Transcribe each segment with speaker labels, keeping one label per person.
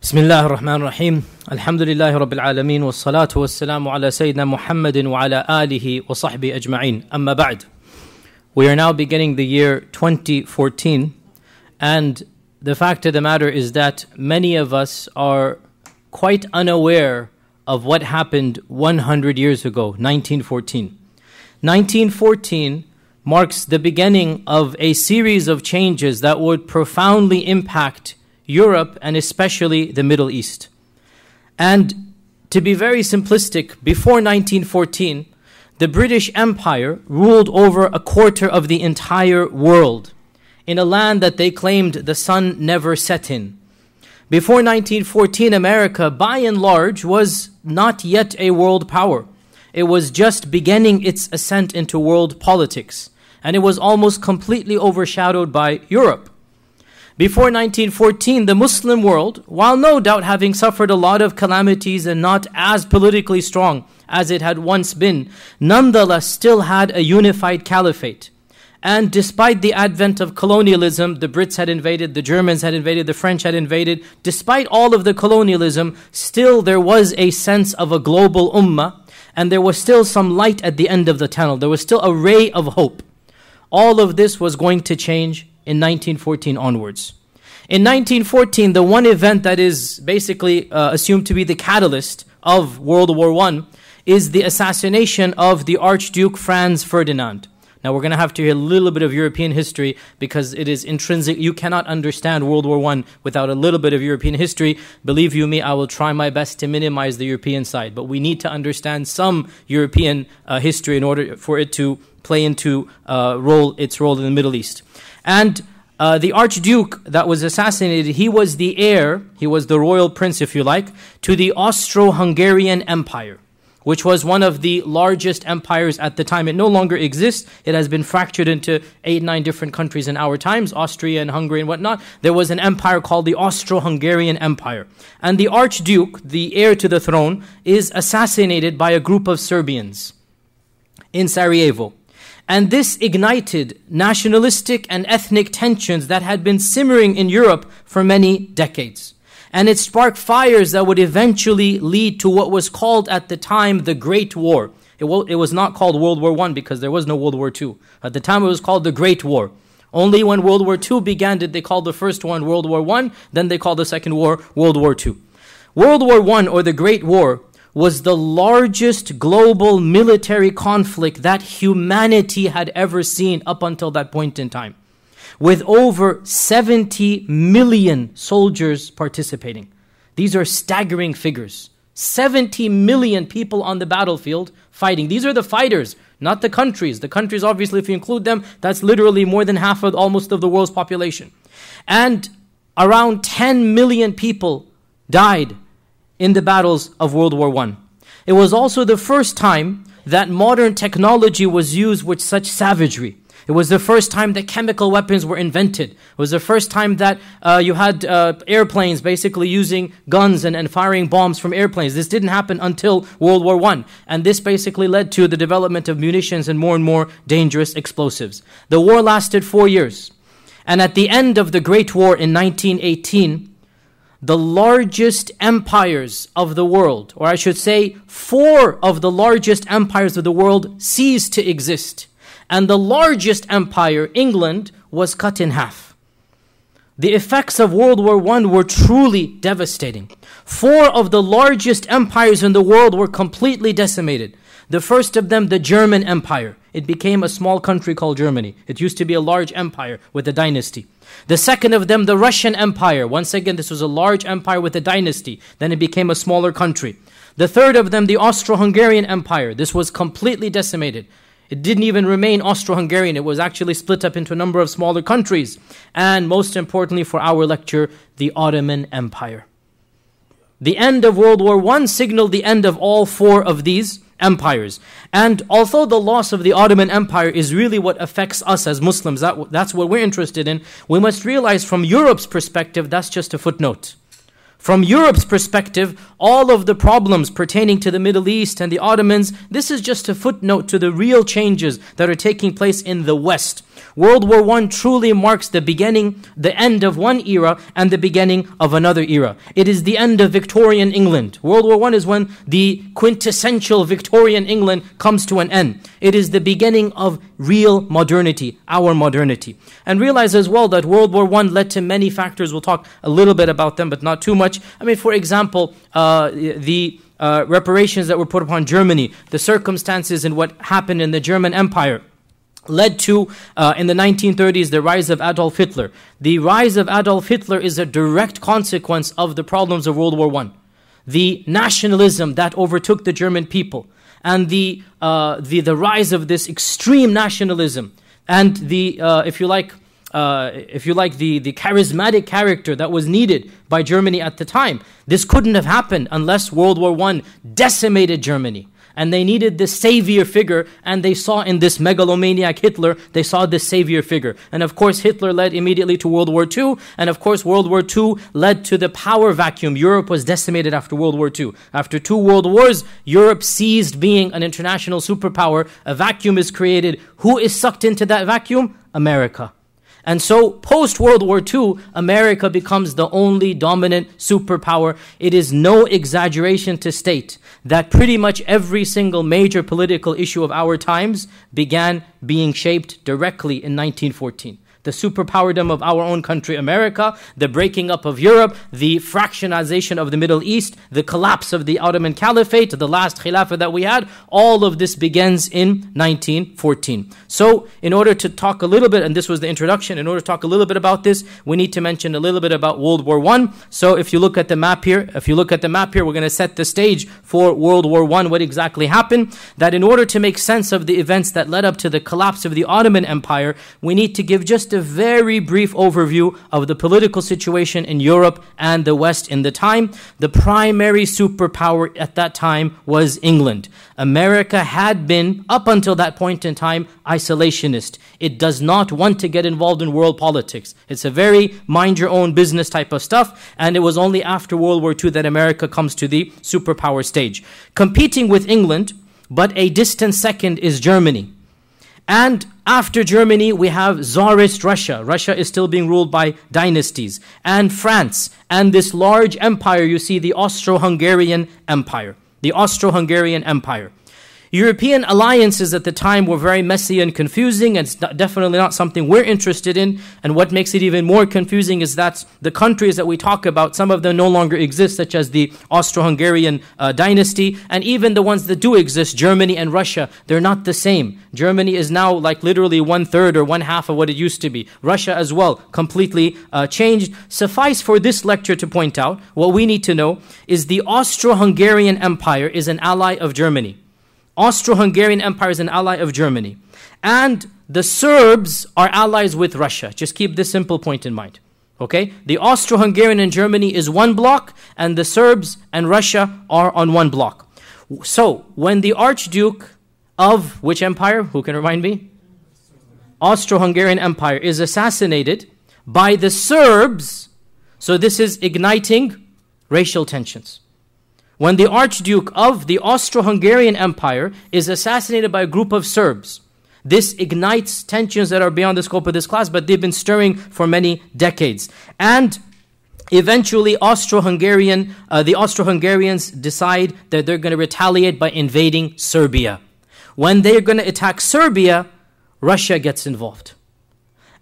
Speaker 1: بسم الله الرحمن الرحيم الحمد لله رب العالمين والصلاة والسلام على سيدنا محمد وعلى آله وصحبه أجمعين أما بعد. We are now beginning the year 2014, and the fact of the matter is that many of us are quite unaware of what happened 100 years ago, 1914. 1914 marks the beginning of a series of changes that would profoundly impact Europe and especially the Middle East. And to be very simplistic, before 1914, the British Empire ruled over a quarter of the entire world in a land that they claimed the sun never set in. Before 1914, America, by and large, was not yet a world power. It was just beginning its ascent into world politics, and it was almost completely overshadowed by Europe. Before 1914, the Muslim world, while no doubt having suffered a lot of calamities and not as politically strong as it had once been, nonetheless still had a unified caliphate. And despite the advent of colonialism, the Brits had invaded, the Germans had invaded, the French had invaded, despite all of the colonialism, still there was a sense of a global ummah, and there was still some light at the end of the tunnel. There was still a ray of hope. All of this was going to change in 1914 onwards. In 1914, the one event that is basically assumed to be the catalyst of World War I is the assassination of the Archduke Franz Ferdinand. Now we're going to have to hear a little bit of European history because it is intrinsic. You cannot understand World War I without a little bit of European history. Believe you me, I will try my best to minimize the European side. But we need to understand some European history in order for it to play into its role in the Middle East. And the Archduke that was assassinated, he was the heir, he was the royal prince, if you like, to the Austro-Hungarian Empire, which was one of the largest empires at the time. It no longer exists. It has been fractured into 8-9 different countries in our times, Austria and Hungary and whatnot. There was an empire called the Austro-Hungarian Empire. And the Archduke, the heir to the throne, is assassinated by a group of Serbians in Sarajevo. And this ignited nationalistic and ethnic tensions that had been simmering in Europe for many decades. And it sparked fires that would eventually lead to what was called at the time the Great War. It was not called World War I because there was no World War II. At the time it was called the Great War. Only when World War II began did they call the first one World War I, then they called the second war World War II. World War I, or the Great War, was the largest global military conflict that humanity had ever seen up until that point in time, with over 70 million soldiers participating. These are staggering figures. 70 million people on the battlefield fighting. These are the fighters, not the countries. The countries, obviously, if you include them, that's literally more than half of almost of the world's population. And around 10 million people died in the battles of World War I. It was also the first time that modern technology was used with such savagery. It was the first time that chemical weapons were invented. It was the first time that you had airplanes basically using guns and firing bombs from airplanes. This didn't happen until World War I. And this basically led to the development of munitions and more dangerous explosives. The war lasted 4 years. And at the end of the Great War in 1918, the largest empires of the world, or I should say 4 of the largest empires of the world, ceased to exist. And the largest empire, England, was cut in half. The effects of World War I were truly devastating. 4 of the largest empires in the world were completely decimated. The first of them, the German Empire. It became a small country called Germany. It used to be a large empire with a dynasty. The second of them, the Russian Empire. Once again, this was a large empire with a dynasty. Then it became a smaller country. The third of them, the Austro-Hungarian Empire. This was completely decimated. It didn't even remain Austro-Hungarian. It was actually split up into a number of smaller countries. And most importantly for our lecture, the Ottoman Empire. The end of World War I signaled the end of all 4 of these empires. And although the loss of the Ottoman Empire is really what affects us as Muslims, that's what we're interested in, we must realize from Europe's perspective, that's just a footnote. From Europe's perspective, all of the problems pertaining to the Middle East and the Ottomans, this is just a footnote to the real changes that are taking place in the West. World War I truly marks the beginning, the end of one era and the beginning of another era. It is the end of Victorian England. World War I is when the quintessential Victorian England comes to an end. It is the beginning of real modernity, our modernity. And realize as well that World War I led to many factors. We'll talk a little bit about them, but not too much. I mean, for example, the reparations that were put upon Germany, the circumstances and what happened in the German Empire led to, in the 1930s, the rise of Adolf Hitler. The rise of Adolf Hitler is a direct consequence of the problems of World War I. The nationalism that overtook the German people, and the rise of this extreme nationalism, and the if you like the charismatic character that was needed by Germany at the time. This couldn't have happened unless World War I decimated Germany. And they needed this savior figure, and they saw in this megalomaniac Hitler, they saw this savior figure. And of course, Hitler led immediately to World War II, and of course, World War II led to the power vacuum. Europe was decimated after World War II. After 2 world wars, Europe ceased being an international superpower. A vacuum is created. Who is sucked into that vacuum? America. And so, post-World War II, America becomes the only dominant superpower. It is no exaggeration to state that pretty much every single major political issue of our times began being shaped directly in 1914. The superpowerdom of our own country, America, the breaking up of Europe, the fractionization of the Middle East, the collapse of the Ottoman Caliphate, the last Khilafah that we had, all of this begins in 1914. So, in order to talk a little bit, and this was the introduction, in order to talk a little bit about this, we need to mention a little bit about World War I. So, if you look at the map here, we're going to set the stage for World War I, what exactly happened. That in order to make sense of the events that led up to the collapse of the Ottoman Empire, we need to give just a very brief overview of the political situation in Europe and the West in the time. The primary superpower at that time was England. America had been, up until that point in time, isolationist. It does not want to get involved in world politics. It's a very mind-your-own business type of stuff, and it was only after World War II that America comes to the superpower stage. Competing with England, but a distant second, is Germany. And after Germany, we have Tsarist Russia. Russia is still being ruled by dynasties. And France. And this large empire, you see, the Austro-Hungarian Empire. The Austro-Hungarian Empire. European alliances at the time were very messy and confusing, and it's definitely not something we're interested in. And what makes it even more confusing is that the countries that we talk about, some of them no longer exist, such as the Austro-Hungarian dynasty, and even the ones that do exist, Germany and Russia, they're not the same. Germany is now like literally 1/3 or 1/2 of what it used to be. Russia as well, completely changed. Suffice for this lecture to point out, what we need to know is the Austro-Hungarian Empire is an ally of Germany. Austro-Hungarian Empire is an ally of Germany. And the Serbs are allies with Russia. Just keep this simple point in mind. Okay? The Austro-Hungarian and Germany is one block, and the Serbs and Russia are on one block. So, when the Archduke of which empire? Who can remind me? Austro-Hungarian Empire is assassinated by the Serbs. So this is igniting racial tensions. When the Archduke of the Austro-Hungarian Empire is assassinated by a group of Serbs, this ignites tensions that are beyond the scope of this class, but they've been stirring for many decades. And eventually, the Austro-Hungarians decide that they're going to retaliate by invading Serbia. When they're going to attack Serbia, Russia gets involved.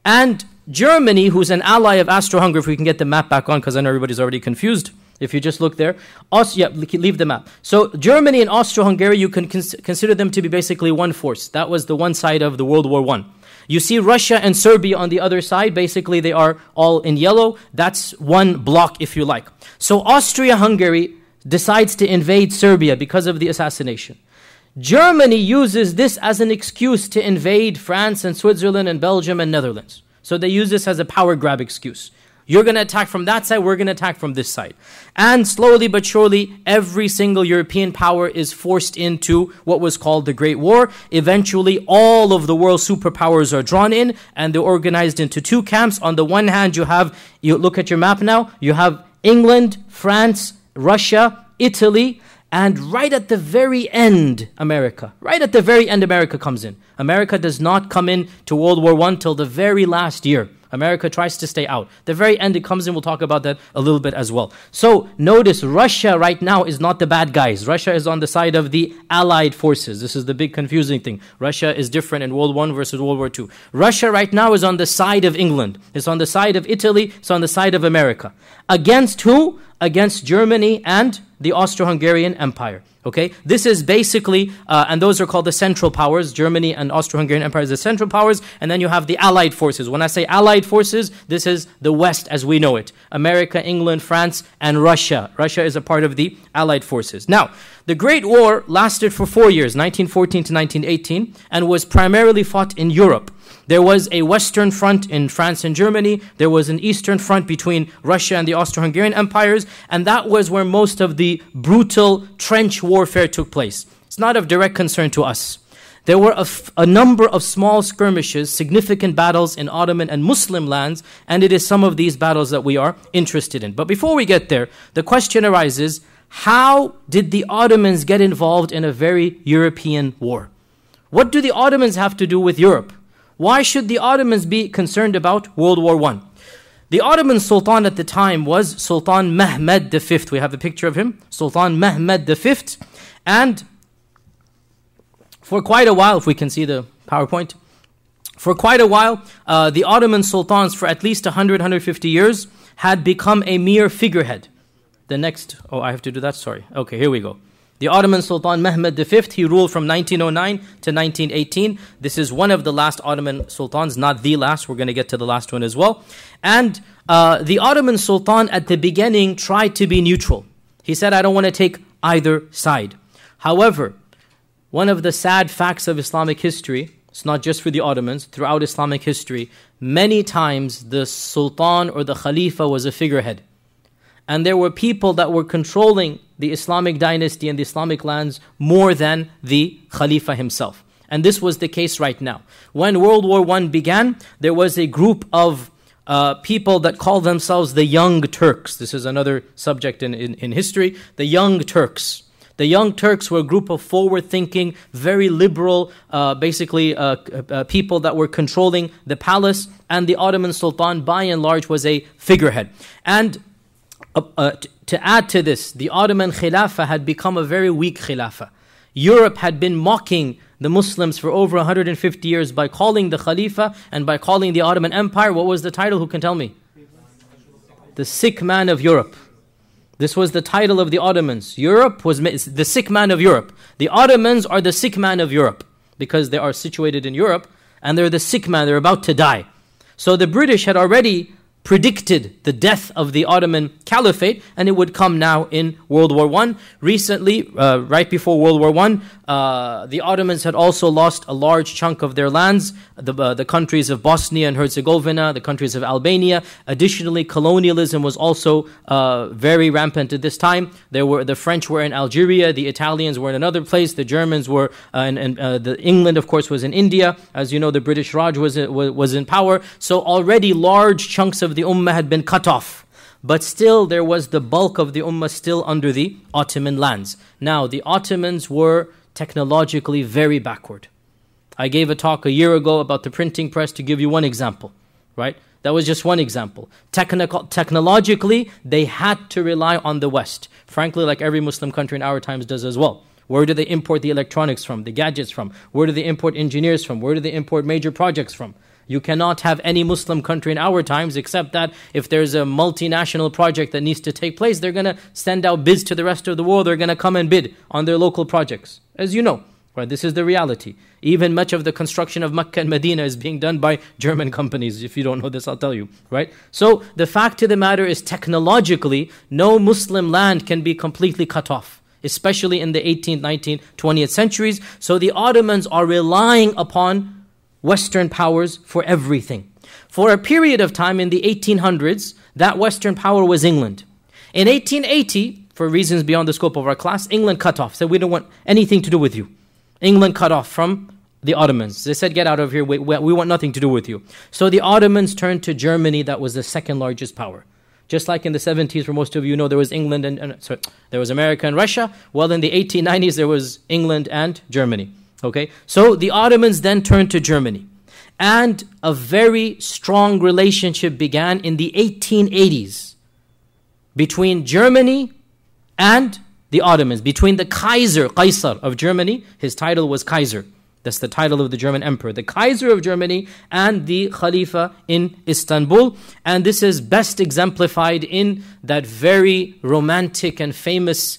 Speaker 1: And Germany, who's an ally of Austro-Hungary, if we can get the map back on, because I know everybody's already confused. If you just look there. Leave the map. So Germany and Austro-Hungary, you can consider them to be basically one force. That was the one side of the World War I. You see Russia and Serbia on the other side. Basically, they are all in yellow. That's one block, if you like. So Austria-Hungary decides to invade Serbia because of the assassination. Germany uses this as an excuse to invade France and Switzerland and Belgium and Netherlands. So they use this as a power grab excuse. You're going to attack from that side, we're going to attack from this side. And slowly but surely, every single European power is forced into what was called the Great War. Eventually, all of the world's superpowers are drawn in, and they're organized into two camps. On the one hand, you look at your map now, you have England, France, Russia, Italy, And right at the very end, America comes in. America does not come in to World War I till the very last year. America tries to stay out. The very end it comes in, we'll talk about that a little bit as well. So notice Russia right now is not the bad guys. Russia is on the side of the Allied forces. This is the big confusing thing. Russia is different in World I versus World War II. Russia right now is on the side of England. It's on the side of Italy. It's on the side of America. Against who? Against Germany and the Austro-Hungarian Empire. Okay, this is basically, and those are called the Central Powers. Germany and Austro-Hungarian Empire is the Central Powers, and then you have the Allied forces. When I say Allied forces, this is the West as we know it. America, England, France, and Russia. Russia is a part of the Allied forces. Now, the Great War lasted for 4 years, 1914 to 1918, and was primarily fought in Europe. There was a Western front in France and Germany. There was an Eastern front between Russia and the Austro-Hungarian empires. And that was where most of the brutal trench warfare took place. It's not of direct concern to us. There were a number of small skirmishes, significant battles in Ottoman and Muslim lands. And it is some of these battles that we are interested in. But before we get there, the question arises, how did the Ottomans get involved in a very European war? What do the Ottomans have to do with Europe? Why should the Ottomans be concerned about World War I? The Ottoman Sultan at the time was Sultan Mehmed V. We have a picture of him, Sultan Mehmed V. And for quite a while, if we can see the PowerPoint, for quite a while, the Ottoman Sultans for at least 100, 150 years had become a mere figurehead. The next, I have to do that, sorry. Okay, here we go. The Ottoman Sultan Mehmed V, he ruled from 1909 to 1918. This is one of the last Ottoman Sultans, not the last. We're going to get to the last one as well. And the Ottoman Sultan at the beginning tried to be neutral. He said, I don't want to take either side. However, one of the sad facts of Islamic history, it's not just for the Ottomans, throughout Islamic history, many times the Sultan or the Khalifa was a figurehead. And there were people that were controlling the Islamic dynasty and the Islamic lands more than the Khalifa himself. And this was the case right now. When World War I began, there was a group of people that called themselves the Young Turks. This is another subject in history. The Young Turks. The Young Turks were a group of forward-thinking, very liberal, people that were controlling the palace. And the Ottoman Sultan, by and large, was a figurehead. And to add to this, the Ottoman Khilafah had become a very weak Khilafah. Europe had been mocking the Muslims for over 150 years by calling the Khalifa and by calling the Ottoman Empire. What was the title? Who can tell me? The sick man of Europe. This was the title of the Ottomans. Europe was the sick man of Europe. The Ottomans are the sick man of Europe because they are situated in Europe and they're the sick man, they're about to die. So the British had already predicted the death of the Ottoman Caliphate, and it would come now in World War I. Recently, right before World War I, the Ottomans had also lost a large chunk of their lands, the countries of Bosnia and Herzegovina, the countries of Albania. Additionally, colonialism was also very rampant at this time. The French were in Algeria, the Italians were in another place, the Germans were, England, of course, was in India. As you know, the British Raj was in power. So already large chunks of the Ummah had been cut off. But still, there was the bulk of the Ummah still under the Ottoman lands. Now, the Ottomans were technologically very backward. I gave a talk a year ago about the printing press to give you one example, right? That was just one example. Technologically, they had to rely on the West. Frankly, like every Muslim country in our times does as well. Where do they import the electronics from, the gadgets from? Where do they import engineers from? Where do they import major projects from? You cannot have any Muslim country in our times except that if there's a multinational project that needs to take place, they're going to send out bids to the rest of the world. They're going to come and bid on their local projects. As you know, right? This is the reality. Even much of the construction of Mecca and Medina is being done by German companies. If you don't know this, I'll tell you, right? So the fact of the matter is technologically, no Muslim land can be completely cut off, especially in the 18th, 19th, 20th centuries. So the Ottomans are relying upon Western powers for everything. For a period of time in the 1800s, that Western power was England. In 1880, for reasons beyond the scope of our class, England cut off, said we don't want anything to do with you. England cut off from the Ottomans. They said, get out of here, we want nothing to do with you. So the Ottomans turned to Germany, that was the second largest power. Just like in the 70s, for most of you know, there was England sorry, there was America and Russia. Well, in the 1890s, there was England and Germany. Okay, so the Ottomans then turned to Germany. And a very strong relationship began in the 1880s between Germany and the Ottomans, between the Kaisar of Germany. His title was Kaiser. That's the title of the German emperor. The Kaiser of Germany and the Khalifa in Istanbul. And this is best exemplified in that very romantic and famous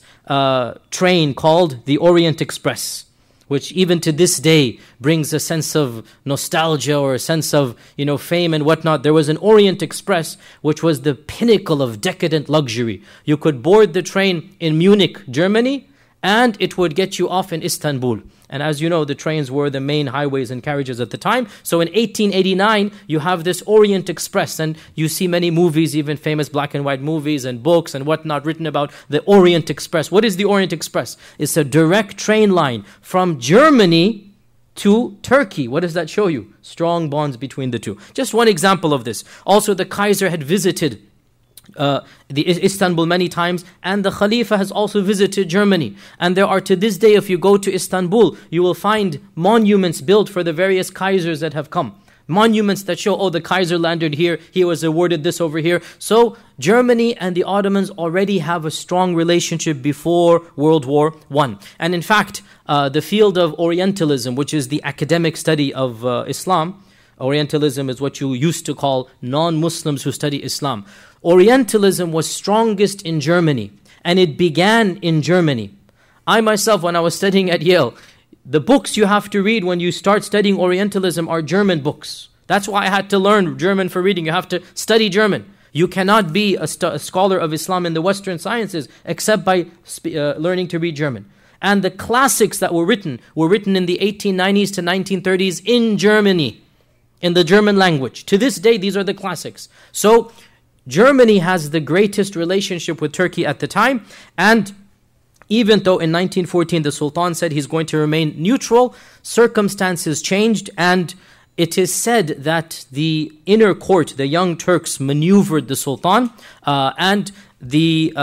Speaker 1: train called the Orient Express, which even to this day brings a sense of nostalgia or a sense of, fame and whatnot. There was an Orient Express, which was the pinnacle of decadent luxury. You could board the train in Munich, Germany, and it would get you off in Istanbul. And as you know, the trains were the main highways and carriages at the time. So in 1889, you have this Orient Express, and you see many movies, even famous black and white movies and books and whatnot written about the Orient Express. What is the Orient Express? It's a direct train line from Germany to Turkey. What does that show you? Strong bonds between the two. Just one example of this. Also, the Kaiser had visited the Istanbul many times, and the Khalifa has also visited Germany. And there are, to this day, if you go to Istanbul, you will find monuments built for the various Kaisers that have come. Monuments that show, the Kaiser landed here, he was awarded this over here. So Germany and the Ottomans already have a strong relationship before World War I. And in fact, the field of Orientalism, which is the academic study of Islam, Orientalism is what you used to call non-Muslims who study Islam. Orientalism was strongest in Germany, and it began in Germany. I myself, when I was studying at Yale, the books you have to read when you start studying Orientalism are German books. That's why I had to learn German for reading. You have to study German. You cannot be a scholar of Islam in the Western sciences except by learning to read German. And the classics that were written in the 1890s to 1930s in Germany, in the German language. To this day, these are the classics. So Germany has the greatest relationship with Turkey at the time, and even though in 1914 the Sultan said he's going to remain neutral, circumstances changed, and it is said that the inner court, the Young Turks, maneuvered the Sultan, and the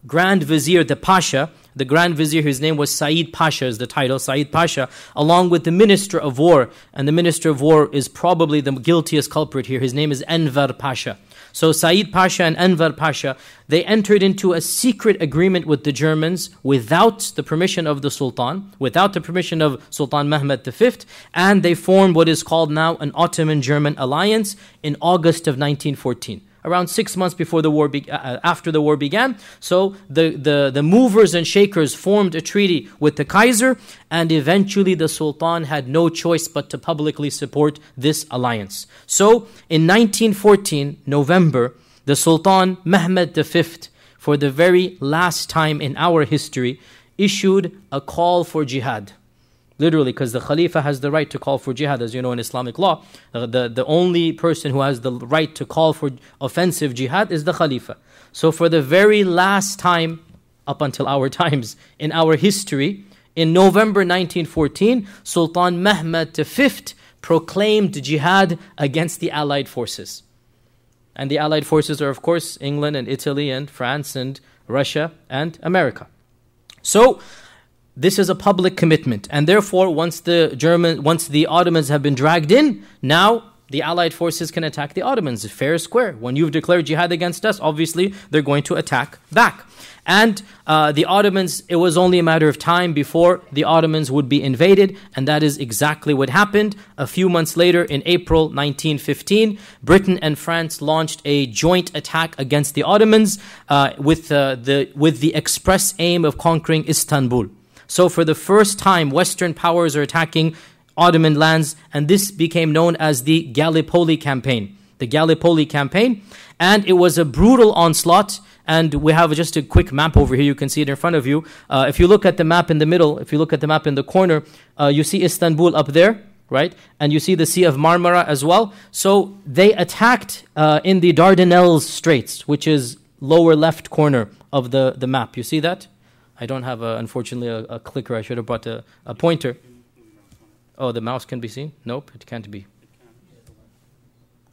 Speaker 1: Grand Vizier, the Pasha, the Grand Vizier, whose name was Said Pasha, is the title, Said Pasha, along with the Minister of War, and the Minister of War is probably the guiltiest culprit here. His name is Enver Pasha. So Said Pasha and Enver Pasha, they entered into a secret agreement with the Germans without the permission of the Sultan, without the permission of Sultan Mehmed V, and they formed what is called now an Ottoman-German alliance in August of 1914. Around 6 months before the war, after the war began. So the movers and shakers formed a treaty with the Kaiser, and eventually the Sultan had no choice but to publicly support this alliance. So in 1914, November, the Sultan Mehmed V, for the very last time in our history, issued a call for jihad. Literally, because the Khalifa has the right to call for jihad, as you know in Islamic law. The only person who has the right to call for offensive jihad is the Khalifa. So for the very last time, up until our times, in our history, in November 1914, Sultan Mehmed V proclaimed jihad against the Allied forces. And the Allied forces are, of course, England and Italy and France and Russia and America. So this is a public commitment, and therefore once the Ottomans have been dragged in, now the Allied forces can attack the Ottomans, fair square. When you've declared jihad against us, obviously they're going to attack back. And the Ottomans, it was only a matter of time before the Ottomans would be invaded, and that is exactly what happened. A few months later, in April 1915, Britain and France launched a joint attack against the Ottomans with the express aim of conquering Istanbul. So for the first time, Western powers are attacking Ottoman lands, and this became known as the Gallipoli campaign. The Gallipoli campaign, and it was a brutal onslaught. And we have just a quick map over here. You can see it in front of you. If you look at the map in the middle, if you look at the map in the corner, you see Istanbul up there, right? And you see the Sea of Marmara as well. So they attacked in the Dardanelles Straits, which is lower left corner of the map. You see that? I don't have, unfortunately, a clicker. I should have brought a pointer. Oh, the mouse can be seen? Nope, it can't be.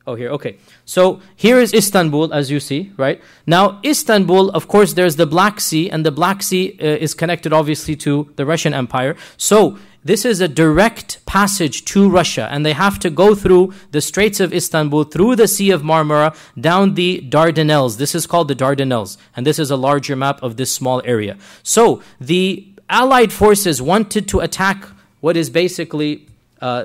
Speaker 1: Oh, here, okay. So here is Istanbul, as you see, right? Now, Istanbul, of course, there's the Black Sea, and the Black Sea is connected, obviously, to the Russian Empire. So this is a direct passage to Russia, and they have to go through the Straits of Istanbul, through the Sea of Marmara, down the Dardanelles. This is called the Dardanelles, and this is a larger map of this small area. So the Allied forces wanted to attack what is basically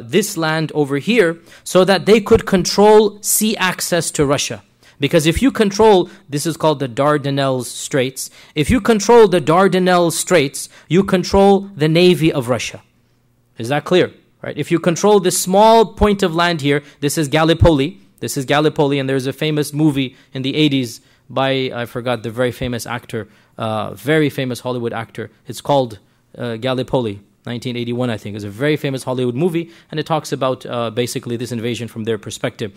Speaker 1: this land over here, so that they could control sea access to Russia. Because if you control, this is called the Dardanelles Straits, if you control the Dardanelles Straits, you control the navy of Russia. Is that clear? Right? If you control this small point of land here, this is Gallipoli. This is Gallipoli, and there's a famous movie in the 80s by, I forgot the very famous actor, very famous Hollywood actor. It's called Gallipoli. 1981, I think, is a very famous Hollywood movie, and it talks about basically this invasion from their perspective.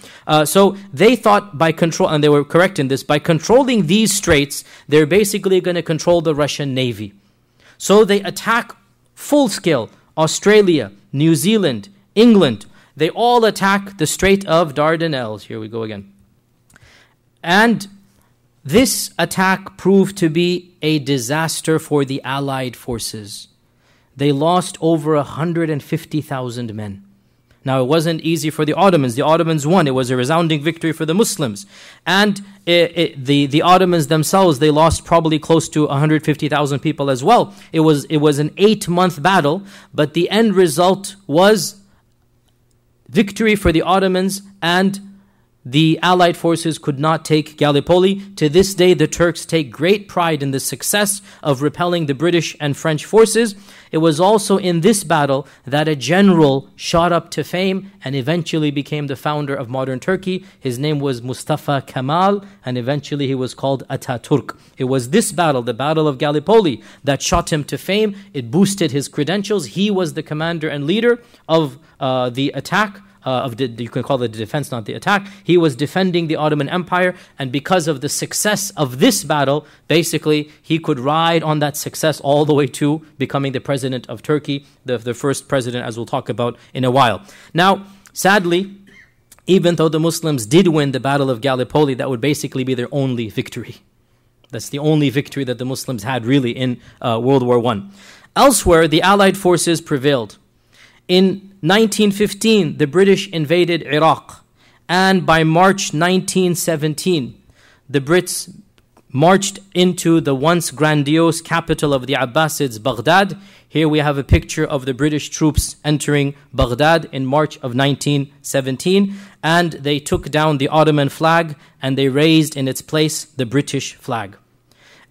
Speaker 1: So they thought by control, and they were correct in this, by controlling these straits, they're basically going to control the Russian Navy. So they attack full scale Australia, New Zealand, England. They all attack the Strait of Dardanelles. Here we go again. And this attack proved to be a disaster for the Allied forces. They lost over 150,000 men. Now, it wasn't easy for the Ottomans. The Ottomans won. It was a resounding victory for the Muslims. And the Ottomans themselves, they lost probably close to 150,000 people as well. It was an 8-month battle, but the end result was victory for the Ottomans, and the Allied forces could not take Gallipoli. To this day, the Turks take great pride in the success of repelling the British and French forces. It was also in this battle that a general shot up to fame and eventually became the founder of modern Turkey. His name was Mustafa Kemal, and eventually he was called Ataturk. It was this battle, the Battle of Gallipoli, that shot him to fame. It boosted his credentials. He was the commander and leader of the attack. You can call it the defense, not the attack. He was defending the Ottoman Empire, and because of the success of this battle, basically, he could ride on that success all the way to becoming the president of Turkey, the first president, as we'll talk about in a while. Now, sadly, even though the Muslims did win the Battle of Gallipoli, that would basically be their only victory. That's the only victory that the Muslims had really in World War I. Elsewhere, the Allied forces prevailed. In 1915, the British invaded Iraq, and by March 1917, the Brits marched into the once grandiose capital of the Abbasids, Baghdad. Here we have a picture of the British troops entering Baghdad in March of 1917, and they took down the Ottoman flag, and they raised in its place the British flag.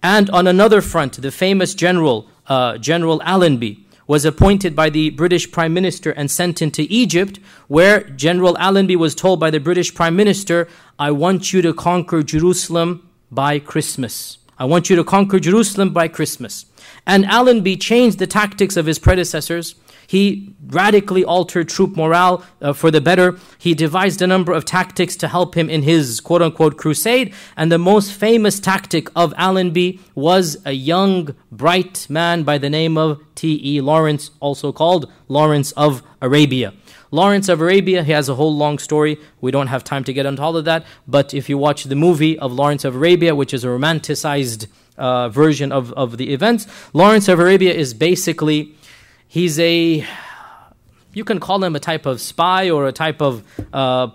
Speaker 1: And on another front, the famous General Allenby, was appointed by the British Prime Minister and sent into Egypt, where General Allenby was told by the British Prime Minister, I want you to conquer Jerusalem by Christmas. I want you to conquer Jerusalem by Christmas. And Allenby changed the tactics of his predecessors. He radically altered troop morale for the better. He devised a number of tactics to help him in his quote-unquote crusade. And the most famous tactic of Allenby was a young, bright man by the name of T.E. Lawrence, also called Lawrence of Arabia. Lawrence of Arabia, he has a whole long story. We don't have time to get into all of that. But if you watch the movie of Lawrence of Arabia, which is a romanticized version of the events, Lawrence of Arabia is basically... you can call him a type of spy or a type of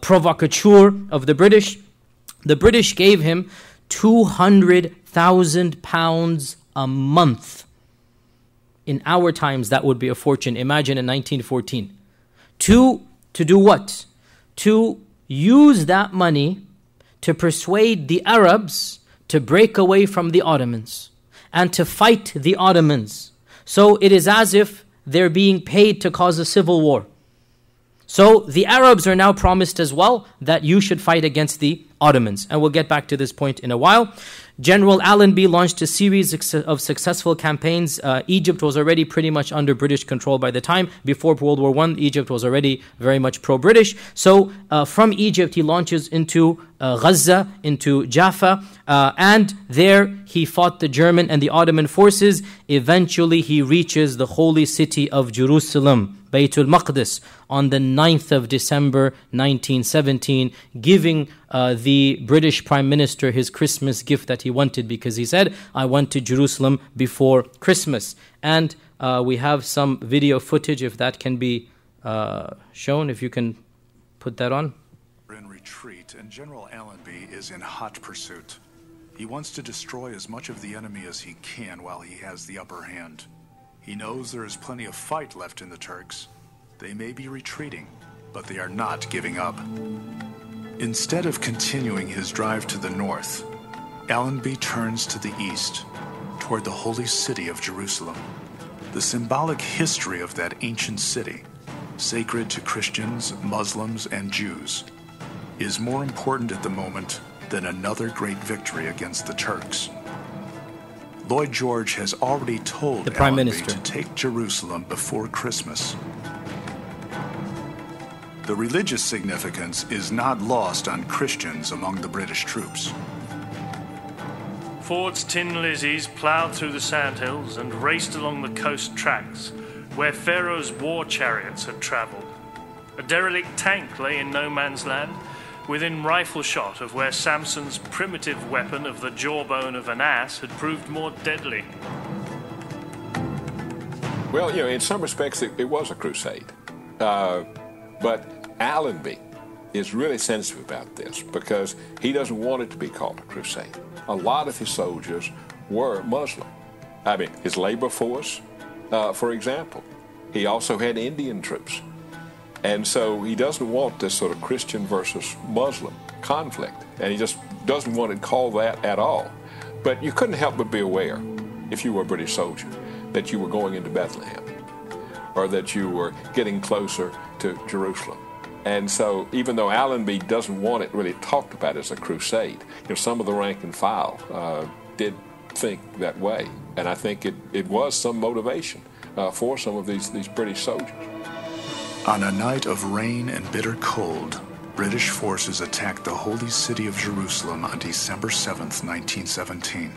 Speaker 1: provocateur of the British. The British gave him £200,000 a month. In our times, that would be a fortune. Imagine in 1914. To do what? To use that money to persuade the Arabs to break away from the Ottomans and to fight the Ottomans. So it is as if they're being paid to cause a civil war. So the Arabs are now promised as well that you should fight against the Ottomans. And we'll get back to this point in a while. General Allenby launched a series of successful campaigns. Egypt was already pretty much under British control by the time. Before World War I, Egypt was already very much pro-British. So from Egypt, he launches into Gaza, into Jaffa, and there he fought the German and the Ottoman forces. Eventually, he reaches the holy city of Jerusalem, Baytul Maqdis, on the 9th of December 1917, giving the British Prime Minister his Christmas gift that he wanted, because he said, I went to Jerusalem before Christmas. And we have some video footage, if that can be shown, if you can put that on.
Speaker 2: In retreat, and General Allenby is in hot pursuit. He wants to destroy as much of the enemy as he can while he has the upper hand. He knows there is plenty of fight left in the Turks. They may be retreating, but they are not giving up. Instead of continuing his drive to the north, Allenby turns to the east, toward the holy city of Jerusalem. The symbolic history of that ancient city, sacred to Christians, Muslims, and Jews, is more important at the moment than another great victory against the Turks. Lloyd George has already told
Speaker 1: the Prime
Speaker 2: Allenby
Speaker 1: Minister
Speaker 2: to take Jerusalem before Christmas. The religious significance is not lost on Christians among the British troops.
Speaker 3: Ford's Tin Lizzies ploughed through the sandhills and raced along the coast tracks where Pharaoh's war chariots had travelled. A derelict tank lay in no man's land, within rifle shot of where Samson's primitive weapon of the jawbone of an ass had proved more deadly.
Speaker 4: Well, in some respects it was a crusade. But Allenby is really sensitive about this because he doesn't want it to be called a crusade. A lot of his soldiers were Muslim. I mean, his labor force, for example. He also had Indian troops. And so he doesn't want this sort of Christian versus Muslim conflict. And he just doesn't want to call that at all. But you couldn't help but be aware, if you were a British soldier, that you were going into Bethlehem or that you were getting closer to Jerusalem. And so even though Allenby doesn't want it really talked about as a crusade, some of the rank and file did think that way. And I think it was some motivation for some of these British soldiers.
Speaker 2: On a night of rain and bitter cold, British forces attacked the holy city of Jerusalem on December 7th, 1917.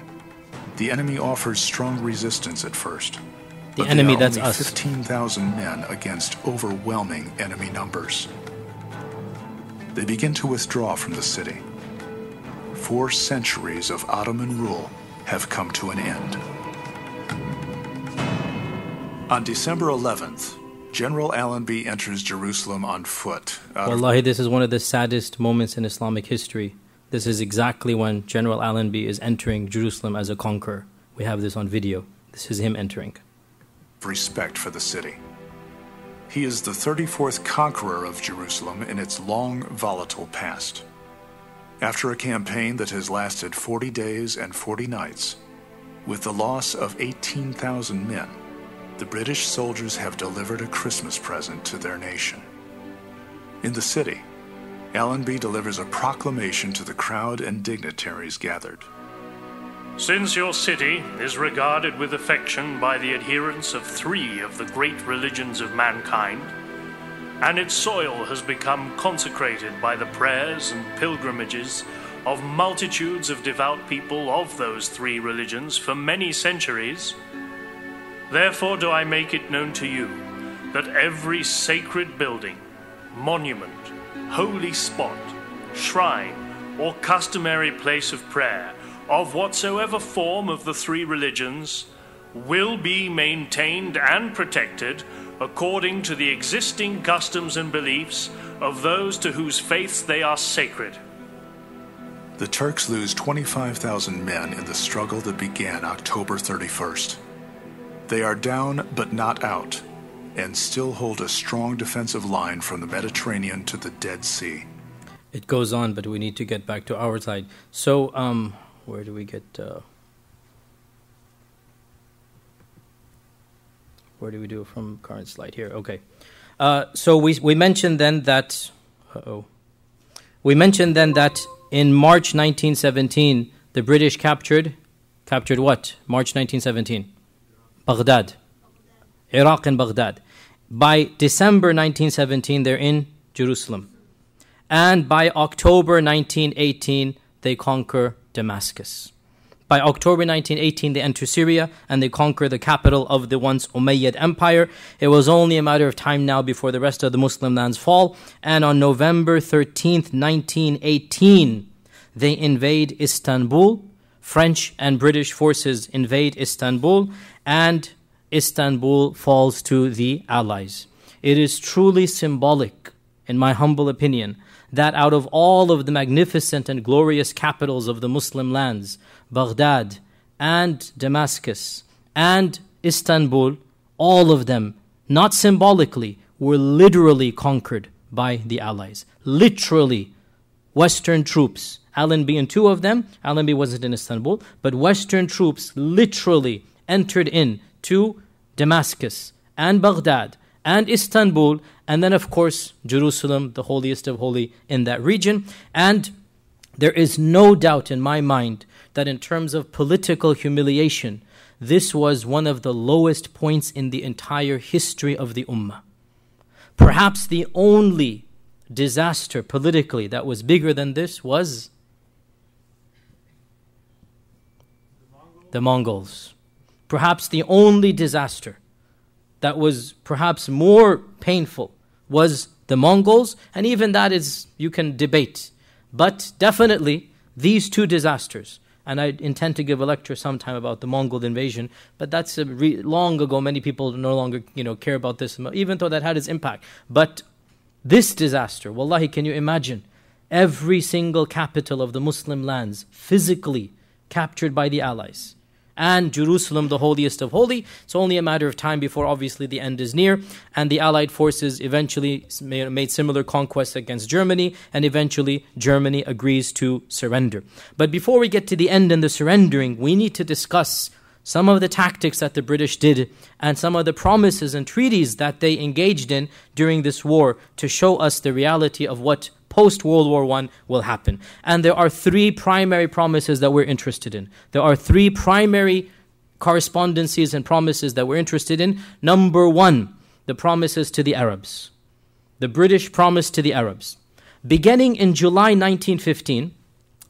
Speaker 2: The enemy offered strong resistance at first.
Speaker 1: The enemy, that's
Speaker 2: only
Speaker 1: us.
Speaker 2: 15,000 men against overwhelming enemy numbers. They begin to withdraw from the city. 4 centuries of Ottoman rule have come to an end. On December 11th, General Allenby enters Jerusalem on foot.
Speaker 1: Wallahi, this is one of the saddest moments in Islamic history. This is exactly when General Allenby is entering Jerusalem as a conqueror. We have this on video. This is him entering.
Speaker 2: Respect for the city. He is the 34th conqueror of Jerusalem in its long, volatile past. After a campaign that has lasted 40 days and 40 nights, with the loss of 18,000 men, the British soldiers have delivered a Christmas present to their nation. In the city, Allenby delivers a proclamation to the crowd and dignitaries gathered.
Speaker 3: Since your city is regarded with affection by the adherents of 3 of the great religions of mankind, and its soil has become consecrated by the prayers and pilgrimages of multitudes of devout people of those 3 religions for many centuries, therefore do I make it known to you that every sacred building, monument, holy spot, shrine, or customary place of prayer, of whatsoever form of the 3 religions, will be maintained and protected according to the existing customs and beliefs of those to whose faiths they are sacred.
Speaker 2: The Turks lose 25,000 men in the struggle that began October 31st. They are down but not out, and still hold a strong defensive line from the Mediterranean to the Dead Sea.
Speaker 1: It goes on, but we need to get back to our side. So, where do we get... where do we do it from current slide here? Okay. So we mentioned then that... We mentioned then that in March 1917, the British captured what? March 1917? Baghdad. Iraq and Baghdad. By December 1917, they're in Jerusalem. And by October 1918, they conquer Damascus. By October 1918, they enter Syria and they conquer the capital of the once Umayyad Empire. It was only a matter of time now before the rest of the Muslim lands fall. And on November 13th, 1918, they invade Istanbul. French and British forces invade Istanbul, and Istanbul falls to the Allies. It is truly symbolic, in my humble opinion, that out of all of the magnificent and glorious capitals of the Muslim lands, Baghdad and Damascus and Istanbul, all of them, not symbolically, were literally conquered by the Allies. Literally, Western troops, Allenby and two of them, Allenby wasn't in Istanbul, but Western troops literally entered in to Damascus and Baghdad and Istanbul, and then of course Jerusalem, the holiest of holy in that region. And there is no doubt in my mind that in terms of political humiliation, this was one of the lowest points in the entire history of the Ummah. Perhaps the only disaster politically that was bigger than this was the Mongols. Perhaps the only disaster that was perhaps more painful was the Mongols, and even that is, you can debate. But definitely these two disasters, and I intend to give a lecture sometime about the Mongol invasion, but that's long ago. Many people no longer care about this, even though that had its impact. But this disaster, wallahi, can you imagine every single capital of the Muslim lands physically captured by the Allies? And Jerusalem, the holiest of holy. It's only a matter of time before obviously the end is near, and the Allied forces eventually made similar conquests against Germany, and eventually Germany agrees to surrender. But before we get to the end and the surrendering, we need to discuss some of the tactics that the British did and some of the promises and treaties that they engaged in during this war to show us the reality of what post-World War I will happen. And there are three primary promises that we're interested in. There are three primary correspondences and promises that we're interested in. Number one, the promises to the Arabs. The British promise to the Arabs. Beginning in July 1915,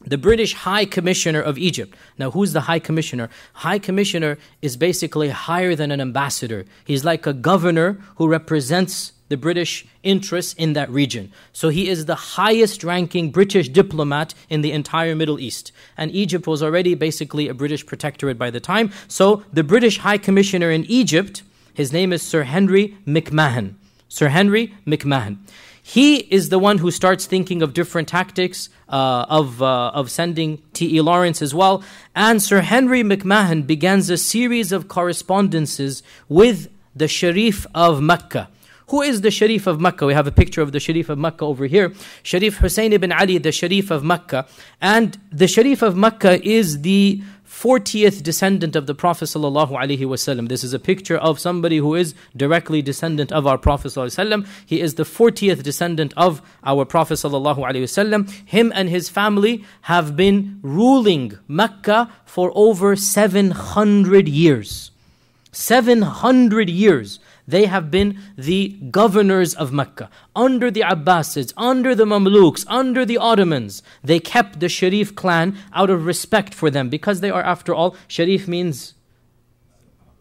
Speaker 1: the British High Commissioner of Egypt. Now, who's the High Commissioner? High Commissioner is basically higher than an ambassador. He's like a governor who represents the British interests in that region. So he is the highest ranking British diplomat in the entire Middle East. And Egypt was already basically a British protectorate by the time. So the British High Commissioner in Egypt, his name is Sir Henry McMahon. Sir Henry McMahon. He is the one who starts thinking of different tactics of sending T.E. Lawrence as well. And Sir Henry McMahon begins a series of correspondences with the Sharif of Mecca. Who is the Sharif of Mecca? We have a picture of the Sharif of Mecca over here. Sharif Hussein ibn Ali, the Sharif of Mecca. And the Sharif of Mecca is the 40th descendant of the Prophet ﷺ. This is a picture of somebody who is directly descendant of our Prophet ﷺ. He is the 40th descendant of our Prophet ﷺ. Him and his family have been ruling Mecca for over 700 years. 700 years. They have been the governors of Mecca. Under the Abbasids, under the Mamluks, under the Ottomans, they kept the Sharif clan out of respect for them, because they are, after all, Sharif means